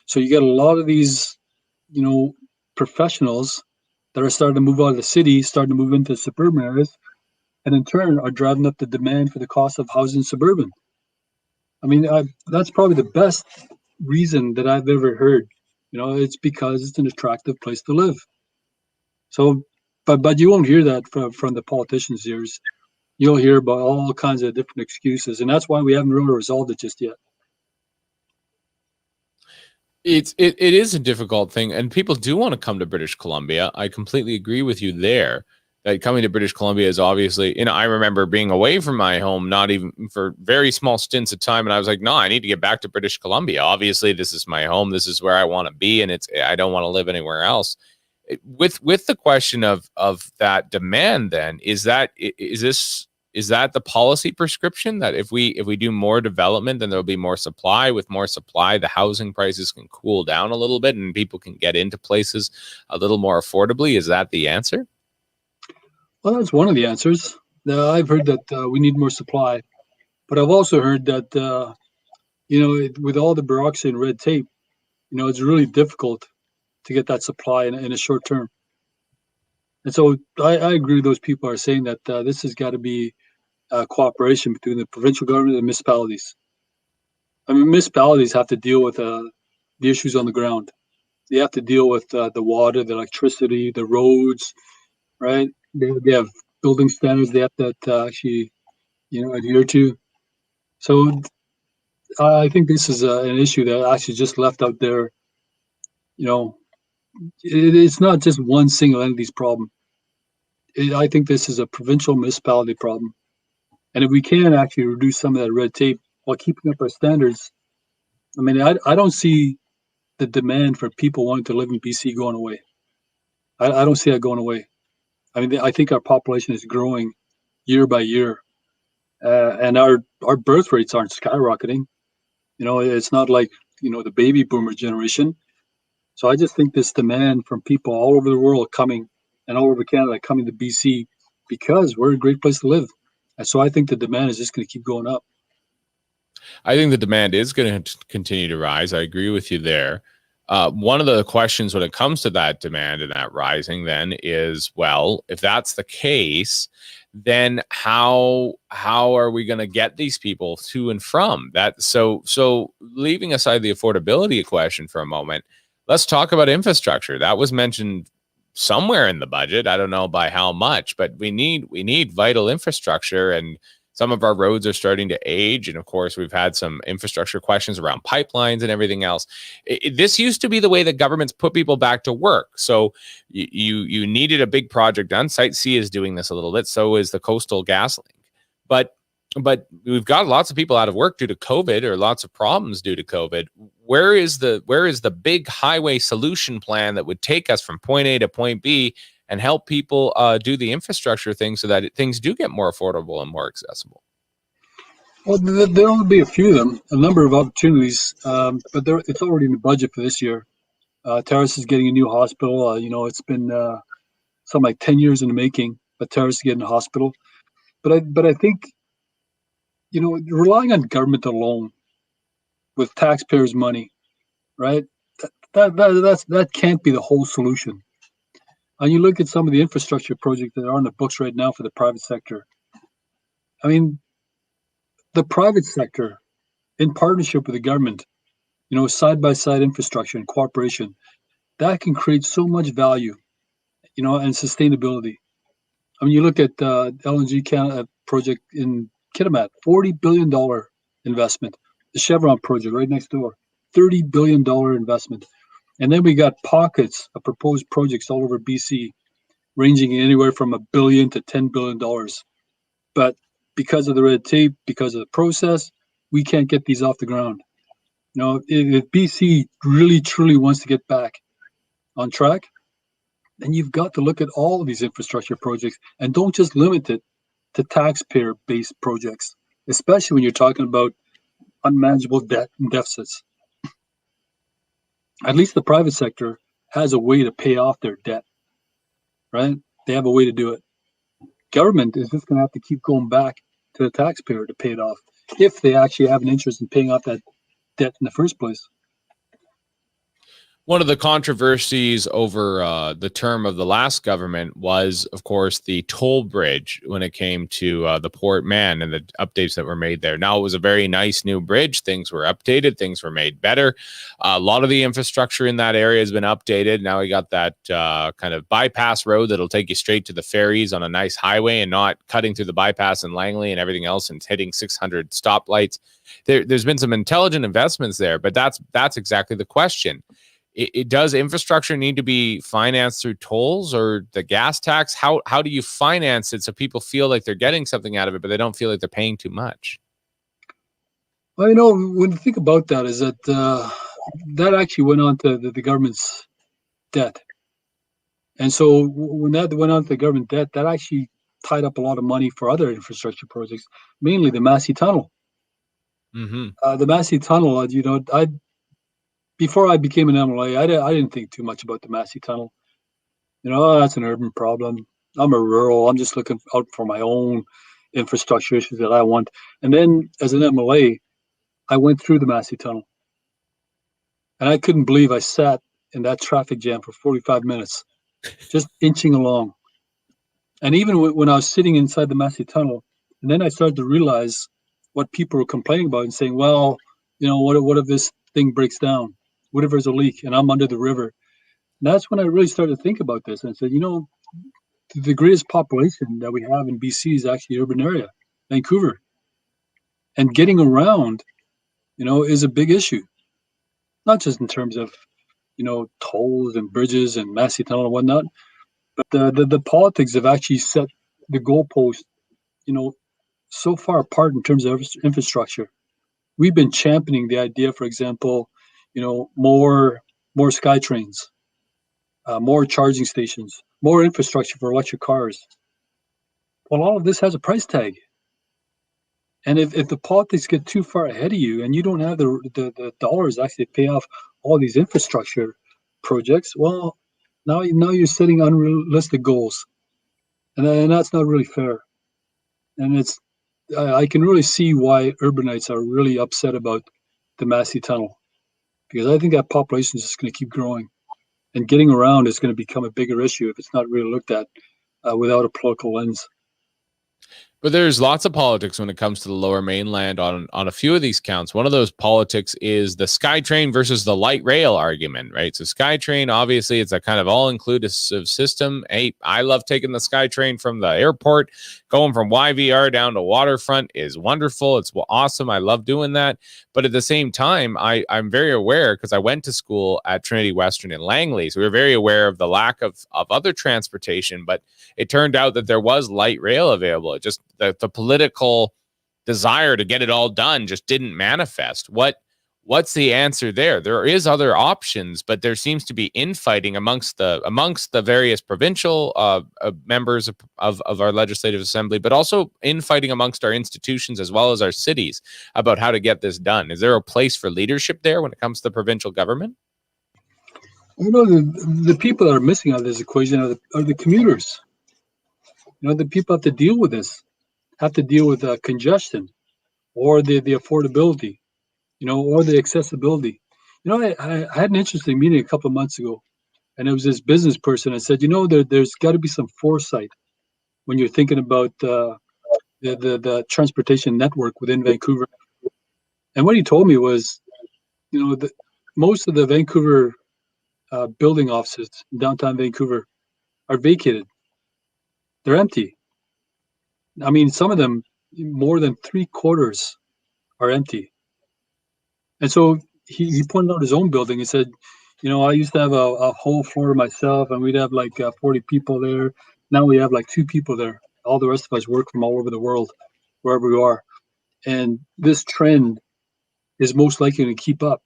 So you get a lot of these, professionals that are starting to move out of the city, starting to move into suburban areas, and in turn are driving up the demand for the cost of housing suburban. I mean, that's probably the best reason that I've ever heard. It's because it's an attractive place to live. So, but you won't hear that from the politicians' ears. You'll hear about all kinds of different excuses, and that's why we haven't really resolved it just yet. It is a difficult thing, and people do want to come to British Columbia. I completely agree with you there. That coming to British Columbia is obviously, I remember being away from my home, not even for very small stints of time, and I was like, no, I need to get back to British Columbia. Obviously, this is my home. This is where I want to be, and I don't want to live anywhere else. With the question of that demand, then is that the policy prescription that if we do more development, then there'll be more supply? With more supply, the housing prices can cool down a little bit, and people can get into places a little more affordably. Is that the answer? Well, that's one of the answers. I've heard that we need more supply, but I've also heard that with all the bureaucracy and red tape, it's really difficult to get that supply in a short term. And so I agree with those people who are saying that this has got to be cooperation between the provincial government and municipalities. I mean, municipalities have to deal with the issues on the ground. They have to deal with the water, the electricity, the roads, right? They have building standards they have to actually, adhere to. So I think this is an issue that actually just left out there. It's not just one single entity's problem. I think this is a provincial municipality problem. And if we can actually reduce some of that red tape while keeping up our standards, I mean, I don't see the demand for people wanting to live in BC going away. I don't see that going away. I mean, I think our population is growing year by year, and our birth rates aren't skyrocketing. It's not like the baby boomer generation. So I just think this demand from people all over the world coming and all over Canada coming to BC because we're a great place to live. And so I think the demand is just going to keep going up. I think the demand is going to continue to rise. I agree with you there. One of the questions when it comes to that demand and that rising then is, well, if that's the case, then how are we going to get these people to and from that? So leaving aside the affordability question for a moment, let's talk about infrastructure. That was mentioned somewhere in the budget. I don't know by how much, but we need vital infrastructure, and some of our roads are starting to age. And of course, we've had some infrastructure questions around pipelines and everything else. This used to be the way that governments put people back to work. So you needed a big project done. Site C is doing this a little bit. So is the Coastal Gas Link. But we've got lots of people out of work due to COVID, or lots of problems due to COVID. Where is the big highway solution plan that would take us from point A to point B and help people do the infrastructure things so that things do get more affordable and more accessible? Well, there'll be a few of them, a number of opportunities, but it's already in the budget for this year. Terrace is getting a new hospital. It's been something like 10 years in the making, but Terrace is getting a hospital. But I think, relying on government alone with taxpayers' money, right? That can't be the whole solution. And you look at some of the infrastructure projects that are on the books right now for the private sector. I mean, the private sector, in partnership with the government, side-by-side infrastructure and cooperation, that can create so much value, and sustainability. I mean, you look at LNG Canada project in Kitimat, $40 billion investment. The Chevron project right next door, $30 billion investment. And then we got pockets of proposed projects all over BC, ranging anywhere from $1 billion to $10 billion. But because of the red tape, because of the process, we can't get these off the ground. If BC really, truly wants to get back on track, then you've got to look at all of these infrastructure projects and don't just limit it to taxpayer-based projects, especially when you're talking about unmanageable debt and deficits. At least the private sector has a way to pay off their debt, right? They have a way to do it. Government is just going to have to keep going back to the taxpayer to pay it off if they actually have an interest in paying off that debt in the first place. One of the controversies over the term of the last government was, of course, the toll bridge when it came to the Port Mann and the updates that were made there. Now, it was a very nice new bridge. Things were updated. Things were made better. A lot of the infrastructure in that area has been updated. Now we got that kind of bypass road that'll take you straight to the ferries on a nice highway and not cutting through the bypass in Langley and everything else and hitting 600 stoplights. There's been some intelligent investments there, but that's exactly the question. It does infrastructure need to be financed through tolls or the gas tax? How do you finance it so people feel like they're getting something out of it, but they don't feel like they're paying too much? Well, when you think about that, is that that actually went on to the government's debt. And so when that went on to the government debt, that actually tied up a lot of money for other infrastructure projects, mainly the Massey Tunnel. Mm-hmm. The Massey Tunnel, before I became an MLA, I didn't think too much about the Massey Tunnel. That's an urban problem. I'm a rural. I'm just looking out for my own infrastructure issues that I want. And then as an MLA, I went through the Massey Tunnel. And I couldn't believe I sat in that traffic jam for 45 minutes, just inching along. And even when I was sitting inside the Massey Tunnel, and then I started to realize what people were complaining about and saying, well, what if this thing breaks down? What if there's a leak and I'm under the river? And that's when I really started to think about this. And I said, the greatest population that we have in BC is actually the urban area, Vancouver. And getting around, is a big issue. Not just in terms of, tolls and bridges and Massey Tunnel and whatnot, but the politics have actually set the goalpost, so far apart in terms of infrastructure. We've been championing the idea, for example, more SkyTrains, more charging stations, more infrastructure for electric cars. Well, all of this has a price tag. And if the politics get too far ahead of you and you don't have the dollars actually to pay off all these infrastructure projects, well, Now you're setting unrealistic goals, and that's not really fair. And I can really see why urbanites are really upset about the Massey Tunnel, because I think that population is just going to keep growing, and getting around is going to become a bigger issue if it's not really looked at without a political lens. But there's lots of politics when it comes to the Lower Mainland on a few of these counts. One of those politics is the SkyTrain versus the light rail argument, right? So SkyTrain, obviously, it's a kind of all-inclusive system. Hey, I love taking the SkyTrain from the airport. Going from YVR down to Waterfront is wonderful. It's awesome. I love doing that. But at the same time, I'm very aware, because I went to school at Trinity Western in Langley, so we were very aware of the lack of other transportation. But it turned out that there was light rail available. It just the political desire to get it all done just didn't manifest. What's the answer there? There is other options, but there seems to be infighting amongst the various provincial members of our legislative assembly, but also infighting amongst our institutions as well as our cities about how to get this done. Is there a place for leadership there when it comes to the provincial government? The people that are missing out of this equation are the commuters. The people have to deal with this, have to deal with congestion, or the affordability, or the accessibility. I had an interesting meeting a couple of months ago, and it was this business person that said, there's got to be some foresight when you're thinking about the transportation network within Vancouver. And what he told me was, most of the Vancouver building offices in downtown Vancouver are vacated. They're empty. I mean, some of them, more than 3/4 are empty. And so he pointed out his own building. He said, I used to have a whole floor myself, and we'd have like 40 people there. Now we have like 2 people there. All the rest of us work from all over the world, wherever we are. And this trend is most likely to keep up.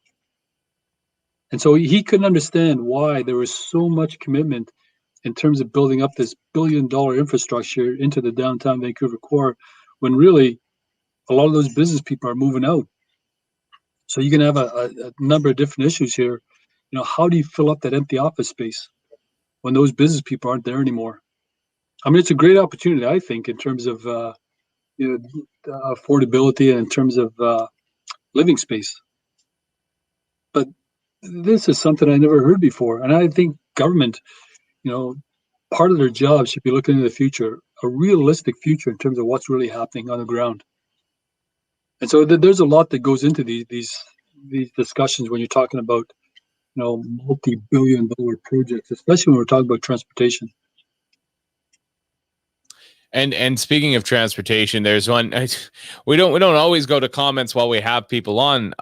And so he couldn't understand why there was so much commitment in terms of building up this billion-dollar infrastructure into the downtown Vancouver core, when really a lot of those business people are moving out. So you can have a number of different issues here. How do you fill up that empty office space when those business people aren't there anymore? I mean, it's a great opportunity, I think, in terms of affordability and in terms of living space. But this is something I never heard before. And I think government, part of their job should be looking into the future, a realistic future in terms of what's really happening on the ground. And so there's a lot that goes into these discussions when you're talking about, multi-billion-dollar projects, especially when we're talking about transportation. And speaking of transportation, there's one. We don't always go to comments while we have people on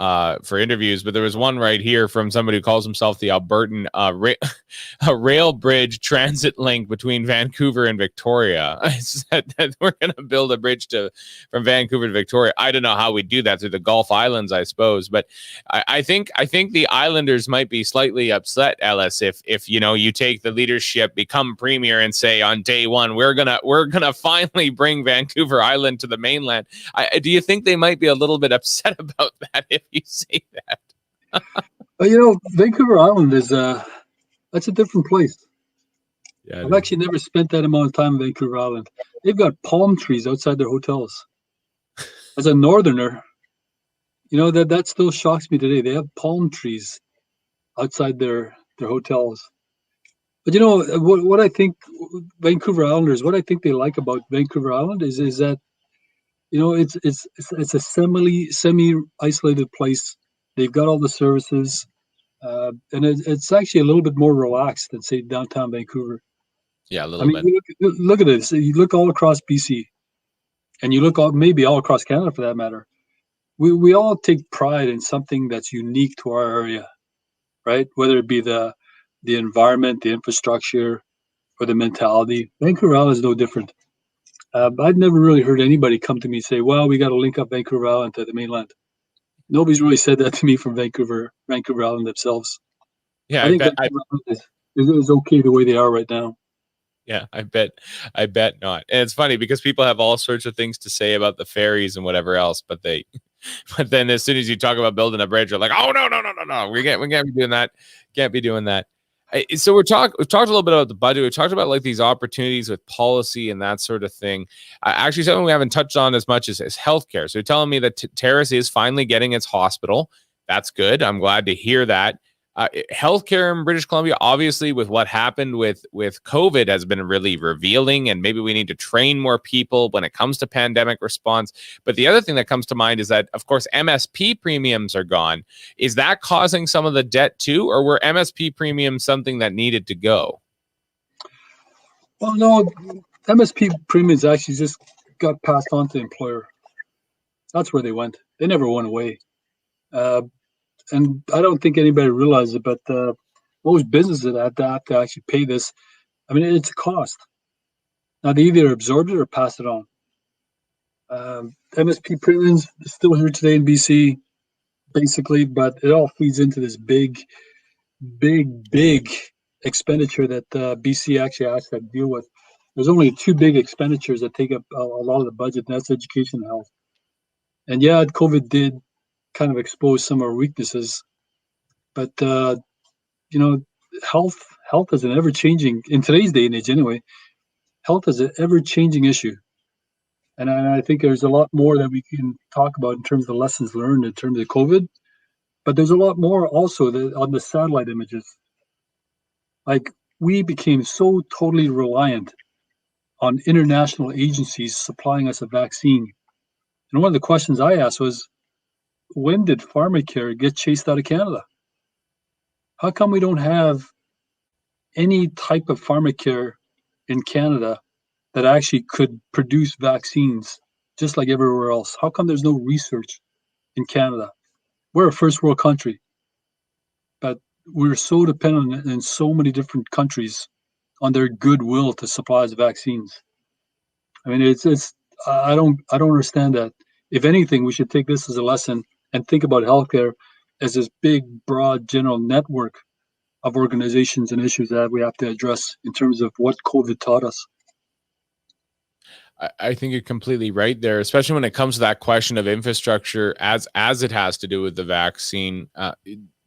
for interviews, but there was one right here from somebody who calls himself the Albertan a rail bridge transit link between Vancouver and Victoria. I said that we're going to build a bridge from Vancouver to Victoria. I don't know how we do that through the Gulf Islands, I suppose, but I think the Islanders might be slightly upset, Ellis, if you take the leadership, become premier, and say on day one we're gonna finally bring Vancouver Island to the mainland. Do you think they might be a little bit upset about that if you say that? Well, Vancouver Island is that's a different place. Yeah, I've actually never spent that amount of time in Vancouver Island. They've got palm trees outside their hotels. As a northerner, that still shocks me today. They have palm trees outside their hotels. But what I think Vancouver Islanders, what I think they like about Vancouver Island is that it's a semi-isolated place. They've got all the services, and it's actually a little bit more relaxed than say downtown Vancouver. Yeah, a little bit. Look at this. You look all across BC, and you look maybe all across Canada for that matter. We all take pride in something that's unique to our area, right? Whether it be the environment, the infrastructure, or the mentality. Vancouver Island is no different. I've never really heard anybody come to me and say, well, we got to link up Vancouver Island to the mainland. Nobody's really said that to me from Vancouver Island themselves. Yeah, I think Vancouver Island is okay the way they are right now. Yeah, I bet not. And it's funny because people have all sorts of things to say about the ferries and whatever else, but then as soon as you talk about building a bridge, they're like, oh no, we can't be doing that. Can't be doing that. So we've talked a little bit about the budget. We've talked about like these opportunities with policy and that sort of thing. Actually, something we haven't touched on as much is healthcare. So you're telling me that Terrace is finally getting its hospital. That's good. I'm glad to hear that. Healthcare in British Columbia, obviously, with what happened with COVID, has been really revealing, and maybe we need to train more people when it comes to pandemic response. But the other thing that comes to mind is that, of course, MSP premiums are gone. Is that causing some of the debt too, or were MSP premiums something that needed to go? Well, no, MSP premiums actually just got passed on to the employer. That's where they went. They never went away. And I don't think anybody realizes it, but most businesses have to actually pay this. I mean, it's a cost. Now, they either absorb it or pass it on. MSP premiums is still here today in BC, basically, but it all feeds into this big expenditure that BC actually has to deal with. There's only two big expenditures that take up a lot of the budget, and that's education and health. And yeah, COVID did kind of expose some of our weaknesses, but you know, health is an ever changing, in today's day and age anyway. Health is an ever changing issue, and I think there's a lot more that we can talk about in terms of the lessons learned in terms of COVID. But there's a lot more also on the satellite images. Like, we became so totally reliant on international agencies supplying us a vaccine. And one of the questions I asked was, when did pharmacare get chased out of Canada? How come we don't have any type of pharmacare in Canada that actually could produce vaccines just like everywhere else? How come there's no research in Canada? We're a first world country, but we're so dependent in so many different countries on their goodwill to supply us vaccines. I mean, it's I don't understand that. If anything, we should take this as a lesson and think about healthcare as this big, broad, general network of organizations and issues that we have to address in terms of what COVID taught us. I think you're completely right there, especially when it comes to that question of infrastructure as it has to do with the vaccine.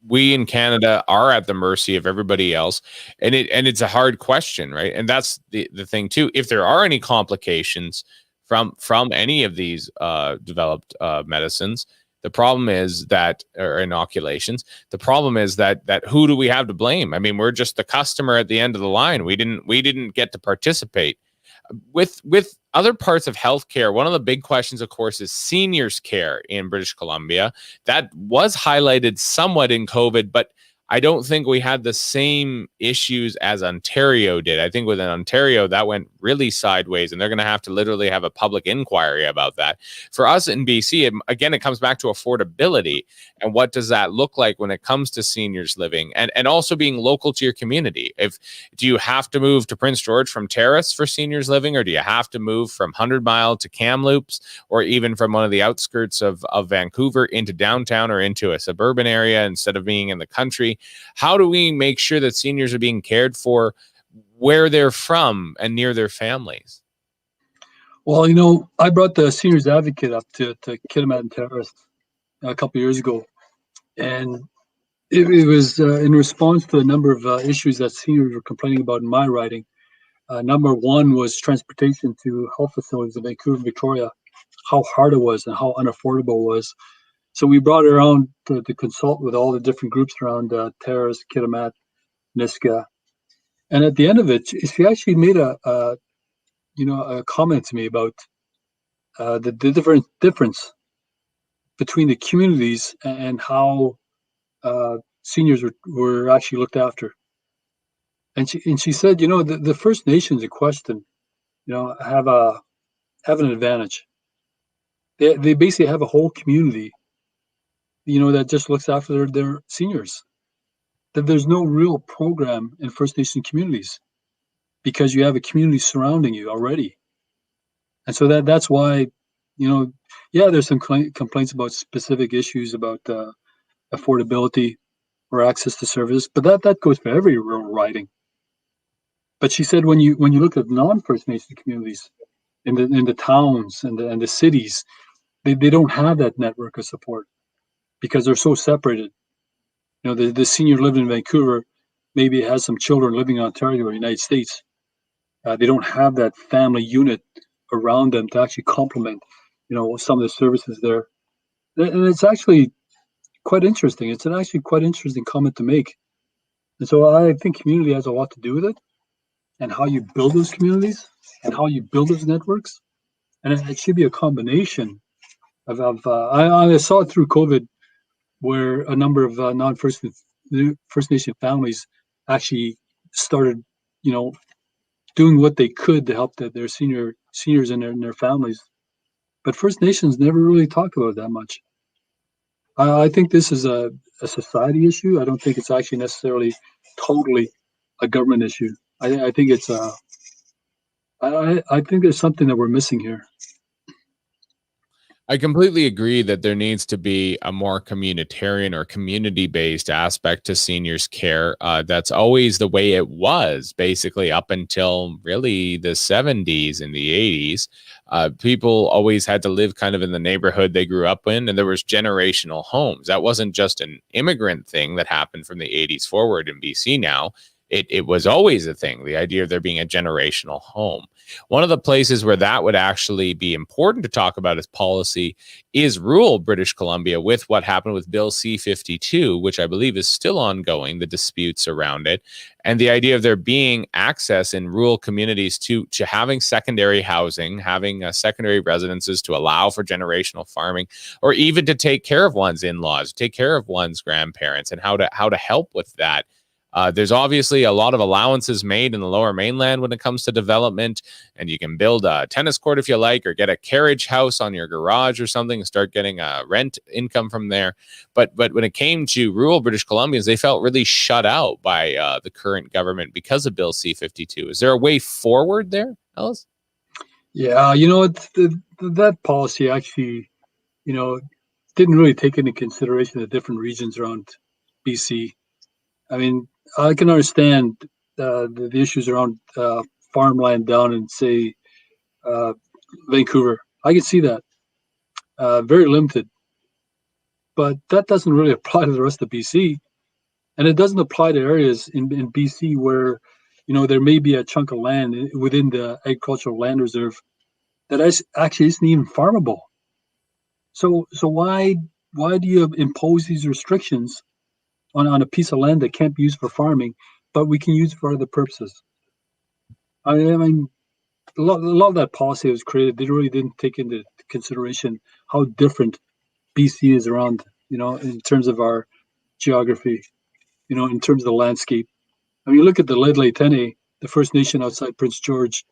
We in Canada are at the mercy of everybody else, and it's a hard question, right? And that's the thing too. If there are any complications from any of these developed medicines, the problem is that, or inoculations, the problem is that who do we have to blame? I mean, we're just the customer at the end of the line. We didn't get to participate. With other parts of healthcare, one of the big questions, of course, is seniors care in British Columbia. That was highlighted somewhat in COVID, but I don't think we had the same issues as Ontario did. I think within Ontario, that went really sideways, and they're going to have to literally have a public inquiry about that. For us in BC, again, it comes back to affordability and what does that look like when it comes to seniors living and also being local to your community. Do you have to move to Prince George from Terrace for seniors living, or do you have to move from 100 Mile to Kamloops, or even from one of the outskirts of Vancouver into downtown or into a suburban area instead of being in the country? How do we make sure that seniors are being cared for where they're from and near their families? Well, you know, I brought the seniors advocate up to Kitimat and Terrace a couple of years ago, and it was in response to a number of issues that seniors were complaining about in my writing. Number one was transportation to health facilities in Vancouver, Victoria, how hard it was and how unaffordable it was. So we brought her around to consult with all the different groups around Terrace, Kitimat, Niska, and at the end of it, she actually made a comment to me about the difference between the communities and how seniors were actually looked after. And she said, you know, the First Nations in question, you know, have an advantage. They basically have a whole community, you know, that just looks after their seniors. That there's no real program in First Nation communities because you have a community surrounding you already. And so that's why, you know, yeah, there's some complaints about specific issues about affordability or access to service, but that goes for every rural riding. But she said when you look at non-First Nation communities in the towns and the cities, they don't have that network of support because they're so separated. You know, the senior living in Vancouver maybe has some children living in Ontario or the United States. They don't have that family unit around them to actually complement, some of the services there. And it's actually quite interesting. It's an actually quite interesting comment to make. And so I think community has a lot to do with it, and how you build those communities and how you build those networks. And it should be a combination I saw it through COVID, where a number of First Nation families actually started, doing what they could to help their seniors and their families. But First Nations never really talked about it that much. I think this is a society issue. I don't think it's actually necessarily totally a government issue. I think it's I think there's something that we're missing here. I completely agree that there needs to be a more communitarian or community-based aspect to seniors' care. That's always the way it was, basically up until really the 70s and the 80s. People always had to live kind of in the neighborhood they grew up in, and there was generational homes. That wasn't just an immigrant thing that happened from the 80s forward in BC now. It was always a thing, the idea of there being a generational home. One of the places where that would actually be important to talk about as policy is rural British Columbia, with what happened with Bill C-52, which I believe is still ongoing, the disputes around it, and the idea of there being access in rural communities to having secondary housing, having secondary residences to allow for generational farming, or even to take care of one's in-laws, take care of one's grandparents, and how to help with that. There's obviously a lot of allowances made in the Lower Mainland when it comes to development, and you can build a tennis court if you like, or get a carriage house on your garage or something and start getting a rent income from there. But when it came to rural British Columbians, they felt really shut out by the current government because of Bill C-52. Is there a way forward there, Ellis? Yeah, that policy actually, didn't really take into consideration the different regions around BC. I mean, I can understand the issues around farmland down in, say, Vancouver. I can see that. Very limited. But that doesn't really apply to the rest of BC. And it doesn't apply to areas in BC where, there may be a chunk of land within the agricultural land reserve that actually isn't even farmable. So why do you impose these restrictions on a piece of land that can't be used for farming, but we can use for other purposes? I mean, a lot of that policy that was created, they really didn't take into consideration how different BC is around, in terms of our geography, in terms of the landscape. I mean, you look at the Lheidli T'enneh, the First Nation outside Prince George,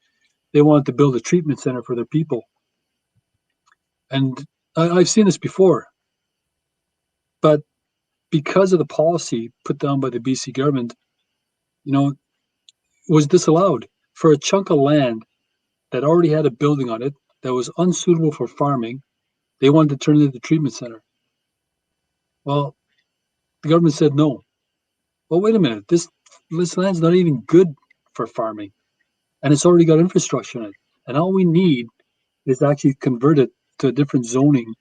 they wanted to build a treatment center for their people. And I've seen this before, but because of the policy put down by the BC government, was disallowed for a chunk of land that already had a building on it that was unsuitable for farming. They wanted to turn it into a treatment center. Well, the government said no. Well, wait a minute. This land's not even good for farming, and it's already got infrastructure in it. And all we need is actually convert it to a different zoning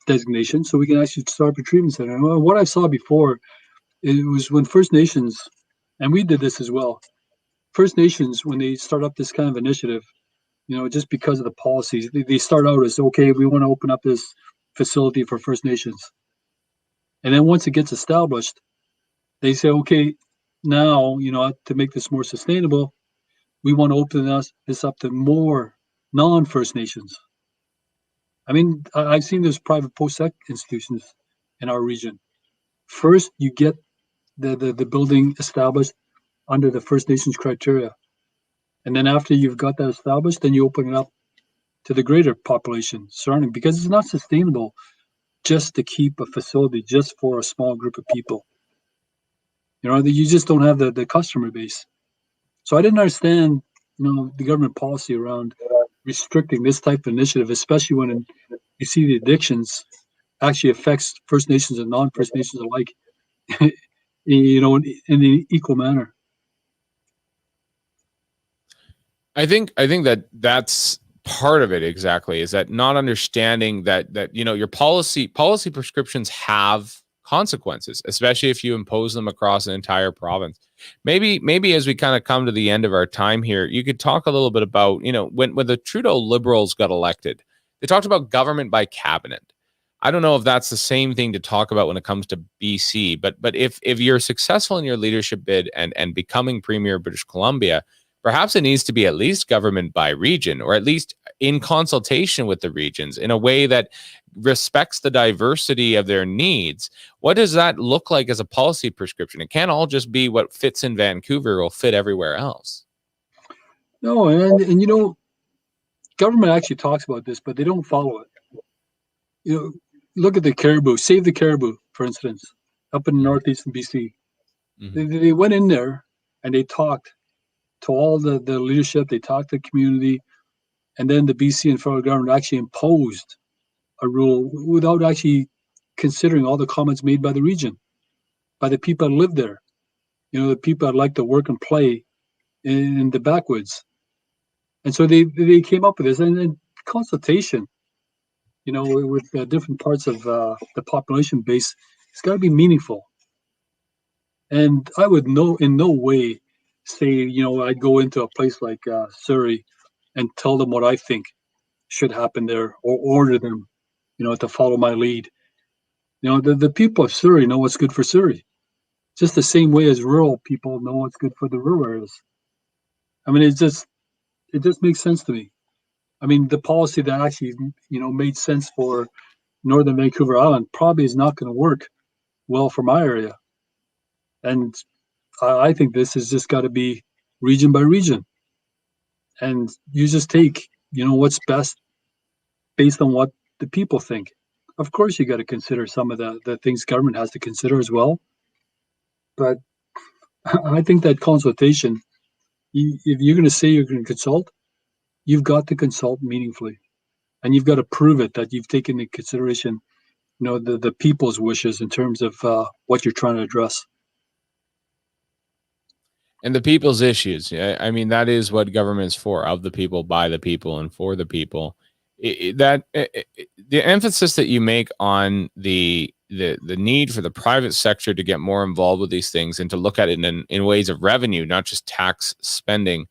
designation, so we can actually start a treatment center. And what I saw before, it was when First Nations, and we did this as well. First Nations, when they start up this kind of initiative, just because of the policies, they start out as, okay, we want to open up this facility for First Nations. And then once it gets established, they say, okay, now, to make this more sustainable, we want to open this up to more non-First Nations. I mean, I've seen those private post-sec institutions in our region. First, you get the building established under the First Nations criteria. And then after you've got that established, then you open it up to the greater population surrounding, because it's not sustainable just to keep a facility just for a small group of people. You just don't have the customer base. So I didn't understand, the government policy around restricting this type of initiative, especially when you see the addictions actually affects First Nations and non-First Nations alike, in an equal manner. I think that's part of it, exactly, is that not understanding that your policy prescriptions have consequences, especially if you impose them across an entire province. Maybe as we kind of come to the end of our time here, you could talk a little bit about, when the Trudeau Liberals got elected, they talked about government by cabinet. I don't know if that's the same thing to talk about when it comes to BC, but if you're successful in your leadership bid and becoming Premier of British Columbia, perhaps it needs to be at least government by region, or at least in consultation with the regions in a way that respects the diversity of their needs. What does that look like as a policy prescription? It can't all just be what fits in Vancouver will fit everywhere else. No, and government actually talks about this, but they don't follow it. Look at the caribou, Save the Caribou, for instance, up in northeastern BC. Mm-hmm. They went in there and they talked to all the leadership, they talked to the community, and then the BC and federal government actually imposed a rule without actually considering all the comments made by the region, by the people that live there, the people that like to work and play in the backwoods. And so they came up with this, and then consultation, with different parts of the population base, it's got to be meaningful. And I would in no way say, I'd go into a place like Surrey and tell them what I think should happen there, or order them, to follow my lead. The people of Surrey know what's good for Surrey, just the same way as rural people know what's good for the rural areas. I mean, it just makes sense to me. I mean, the policy that actually, made sense for Northern Vancouver Island probably is not going to work well for my area. And I think this has just got to be region by region. And you just take, what's best based on what the people think. Of course, you got to consider some of the things government has to consider as well. But I think that consultation, if you're going to say you're going to consult, you've got to consult meaningfully. And you've got to prove it that you've taken into consideration, the people's wishes in terms of what you're trying to address. And the people's issues. I mean, that is what government is for: of the people, by the people, and for the people. The emphasis that you make on the need for the private sector to get more involved with these things and to look at it in ways of revenue, not just tax spending.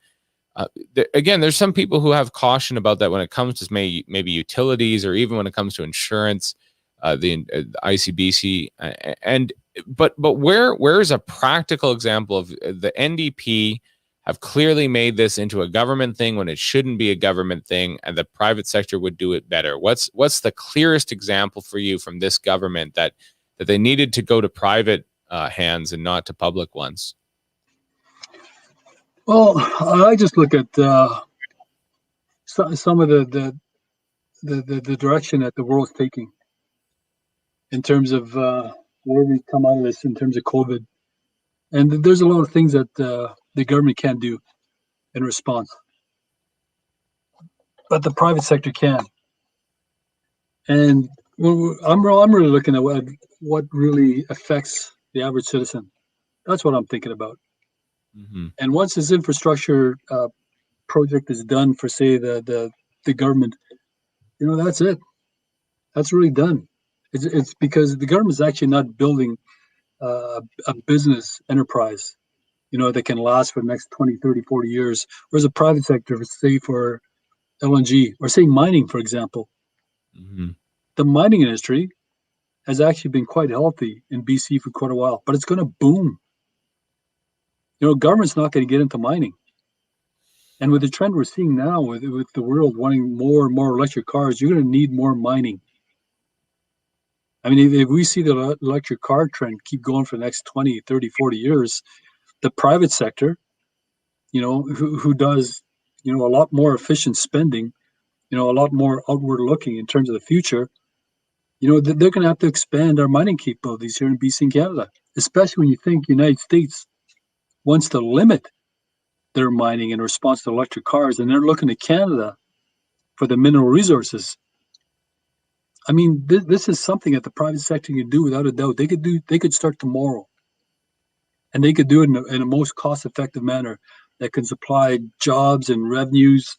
Again, there's some people who have caution about that when it comes to maybe utilities, or even when it comes to insurance, the ICBC, but where is a practical example of the NDP have clearly made this into a government thing when it shouldn't be a government thing, and the private sector would do it better? What's the clearest example for you from this government that they needed to go to private hands and not to public ones? Well, I just look at some of the direction that the world's taking in terms of where we come out of this in terms of COVID. And there's a lot of things that the government can't do in response, but the private sector can. And I'm really looking at what really affects the average citizen. That's what I'm thinking about. Mm-hmm. And once this infrastructure project is done for, say, the government, that's it. That's really done. It's because the government's actually not building a business enterprise, that can last for the next 20, 30, 40 years. Whereas the private sector, say for LNG, or say mining, for example, mm-hmm. The mining industry has actually been quite healthy in BC for quite a while, but it's going to boom. Government's not going to get into mining. And with the trend we're seeing now with the world wanting more and more electric cars, you're going to need more mining. I mean, if we see the electric car trend keep going for the next 20, 30, 40 years, the private sector, who does, a lot more efficient spending, a lot more outward looking in terms of the future, they're going to have to expand our mining capabilities here in BC and Canada, especially when you think the United States wants to limit their mining in response to electric cars, and they're looking to Canada for the mineral resources. I mean, this is something that the private sector can do without a doubt. They could start tomorrow, and they could do it in a most cost-effective manner that can supply jobs and revenues,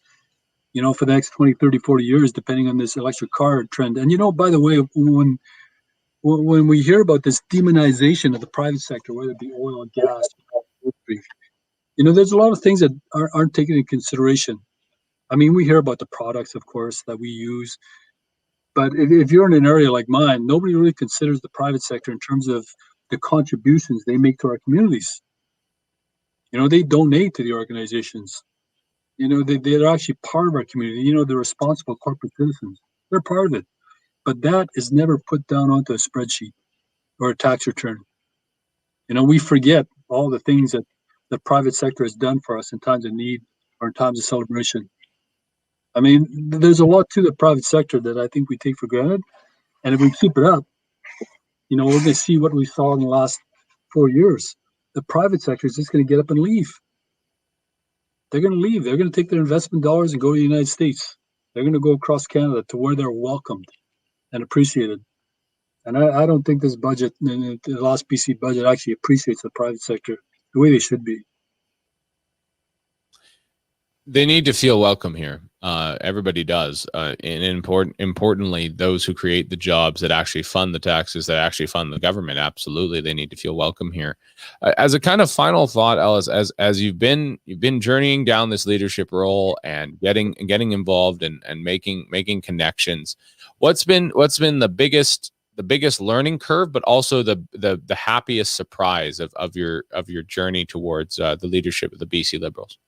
for the next 20, 30, 40 years, depending on this electric car trend. And, by the way, when when we hear about this demonization of the private sector, whether it be oil and gas, there's a lot of things that aren't taken into consideration. I mean, we hear about the products, of course, that we use, but if you're in an area like mine, nobody really considers the private sector in terms of the contributions they make to our communities. They donate to the organizations. They're actually part of our community. They're responsible corporate citizens. They're part of it. But that is never put down onto a spreadsheet or a tax return. We forget all the things that the private sector has done for us in times of need or in times of celebration. I mean, there's a lot to the private sector that I think we take for granted. And if we keep it up, we're going to see what we saw in the last 4 years. The private sector is just going to get up and leave. They're going to leave. They're going to take their investment dollars and go to the United States. They're going to go across Canada to where they're welcomed and appreciated. And I don't think this budget, the last BC budget, actually appreciates the private sector the way they should be. They need to feel welcome here. Everybody does. And importantly, those who create the jobs that actually fund the taxes, that actually fund the government, absolutely, they need to feel welcome here. As a kind of final thought, Ellis, as you've been journeying down this leadership role and getting involved and making connections, what's been the biggest learning curve, but also the happiest surprise of your journey towards the leadership of the BC Liberals?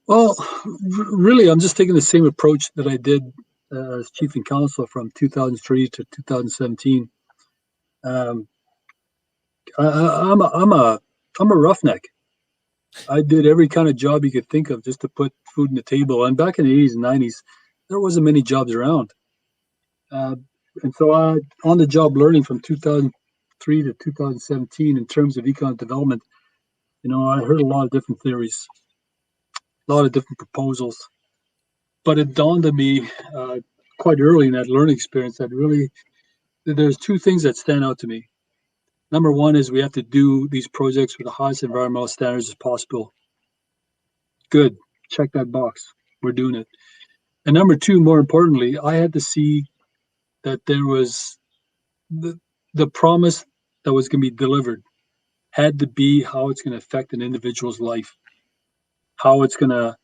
Well, really, I'm just taking the same approach that I did as chief and counsel from 2003 to 2017. I'm a roughneck. I did every kind of job you could think of just to put food on the table. And back in the 80s and 90s, there wasn't many jobs around. And so on the job learning from 2003 to 2017 in terms of economic development, I heard a lot of different theories, a lot of different proposals. But it dawned on me quite early in that learning experience that really there's two things that stand out to me. Number one is we have to do these projects with the highest environmental standards as possible. Good. Check that box. We're doing it. And number two, more importantly, I had to see that there was the promise that was going to be delivered had to be how it's going to affect an individual's life, how it's going to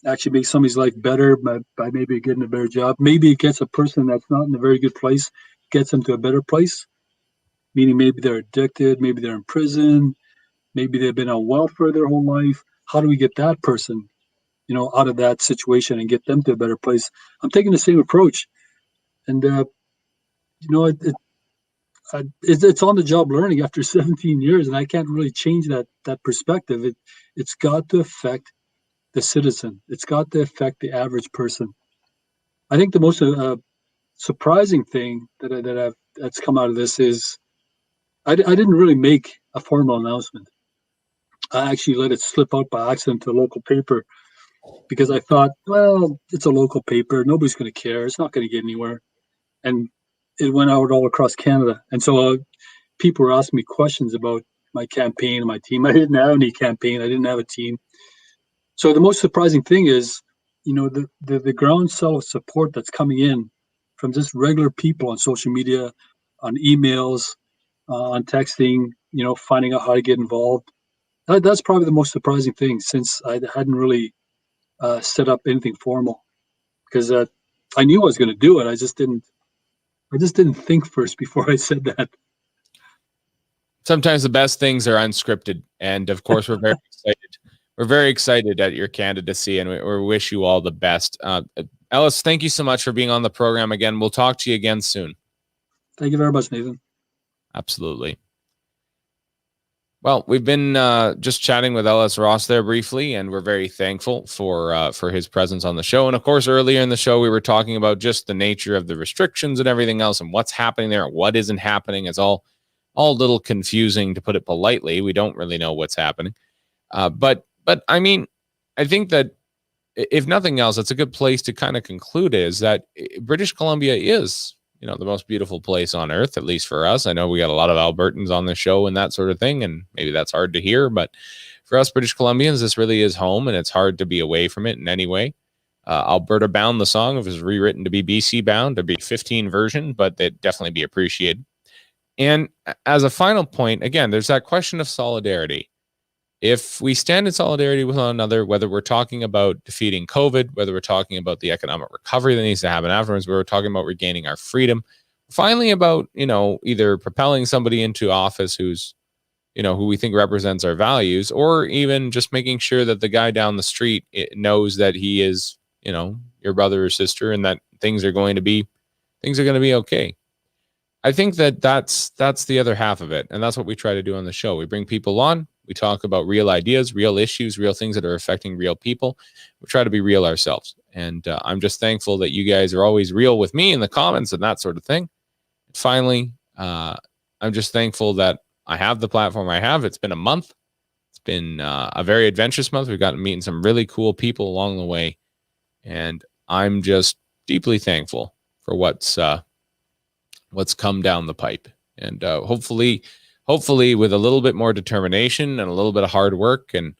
actually make somebody's life better by maybe getting a better job. Maybe it gets a person that's not in a very good place, gets them to a better place, meaning maybe they're addicted, maybe they're in prison, maybe they've been on welfare their whole life. How do we get that person, out of that situation and get them to a better place? I'm taking the same approach. And, it's on the job learning after 17 years, and I can't really change that perspective. It's got to affect the citizen. It's got to affect the average person. I think the most surprising thing that's come out of this is I didn't really make a formal announcement. I actually let it slip out by accident to a local paper because I thought, well, it's a local paper. Nobody's going to care. It's not going to get anywhere. And it went out all across Canada. And so people were asking me questions about my campaign and my team. I didn't have any campaign. I didn't have a team. So the most surprising thing is, the groundswell of support that's coming in from just regular people on social media, on emails, on texting, finding out how to get involved. That's probably the most surprising thing since I hadn't really set up anything formal because I knew I was going to do it. I just didn't think first before I said that. Sometimes the best things are unscripted, and of course, we're very excited. We're very excited at your candidacy, and we wish you all the best. Ellis, thank you so much for being on the program again. We'll talk to you again soon. Thank you very much, Nathan. Absolutely. Well, we've been just chatting with Ellis Ross there briefly, and we're very thankful for his presence on the show. And of course, earlier in the show, we were talking about just the nature of the restrictions and everything else, and what's happening there, and what isn't happening. It's all a little confusing, to put it politely. We don't really know what's happening. But I mean, I think that if nothing else, it's a good place to kind of conclude is that British Columbia is, the most beautiful place on earth, at least for us. I know we got a lot of Albertans on the show and that sort of thing, and maybe that's hard to hear, but for us British Columbians, this really is home, and it's hard to be away from it in any way. Alberta bound, the song. It was rewritten to be BC bound, to be 15 version, but they'd definitely be appreciated. And as a final point, again, there's that question of solidarity. If we stand in solidarity with one another, whether we're talking about defeating COVID, whether we're talking about the economic recovery that needs to happen afterwards, whether we're talking about regaining our freedom, finally about, either propelling somebody into office who's, who we think represents our values, or even just making sure that the guy down the street knows that he is, your brother or sister, and that things are going to be okay. I think that's the other half of it. And that's what we try to do on the show. We bring people on, we talk about real ideas, real issues, real things that are affecting real people. We try to be real ourselves. And I'm just thankful that you guys are always real with me in the comments and that sort of thing. Finally, I'm just thankful that I have the platform I have. It's been a month. It's been a very adventurous month. We've gotten meeting some really cool people along the way. And I'm just deeply thankful for what's come down the pipe. And hopefully with a little bit more determination and a little bit of hard work, and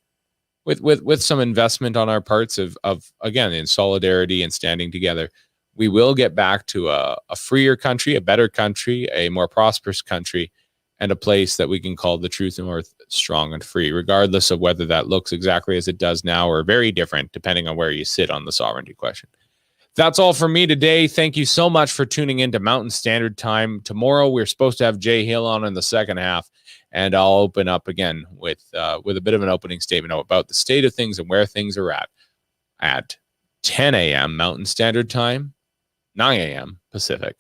with some investment on our parts of again, in solidarity and standing together, we will get back to a freer country, a better country, a more prosperous country, and a place that we can call the Truth North strong and free, regardless of whether that looks exactly as it does now or very different, depending on where you sit on the sovereignty question. That's all for me today. Thank you so much for tuning in to Mountain Standard Time. Tomorrow, we're supposed to have Jay Hill on in the second half, and I'll open up again with a bit of an opening statement about the state of things and where things are at 10 a.m. Mountain Standard Time, 9 a.m. Pacific.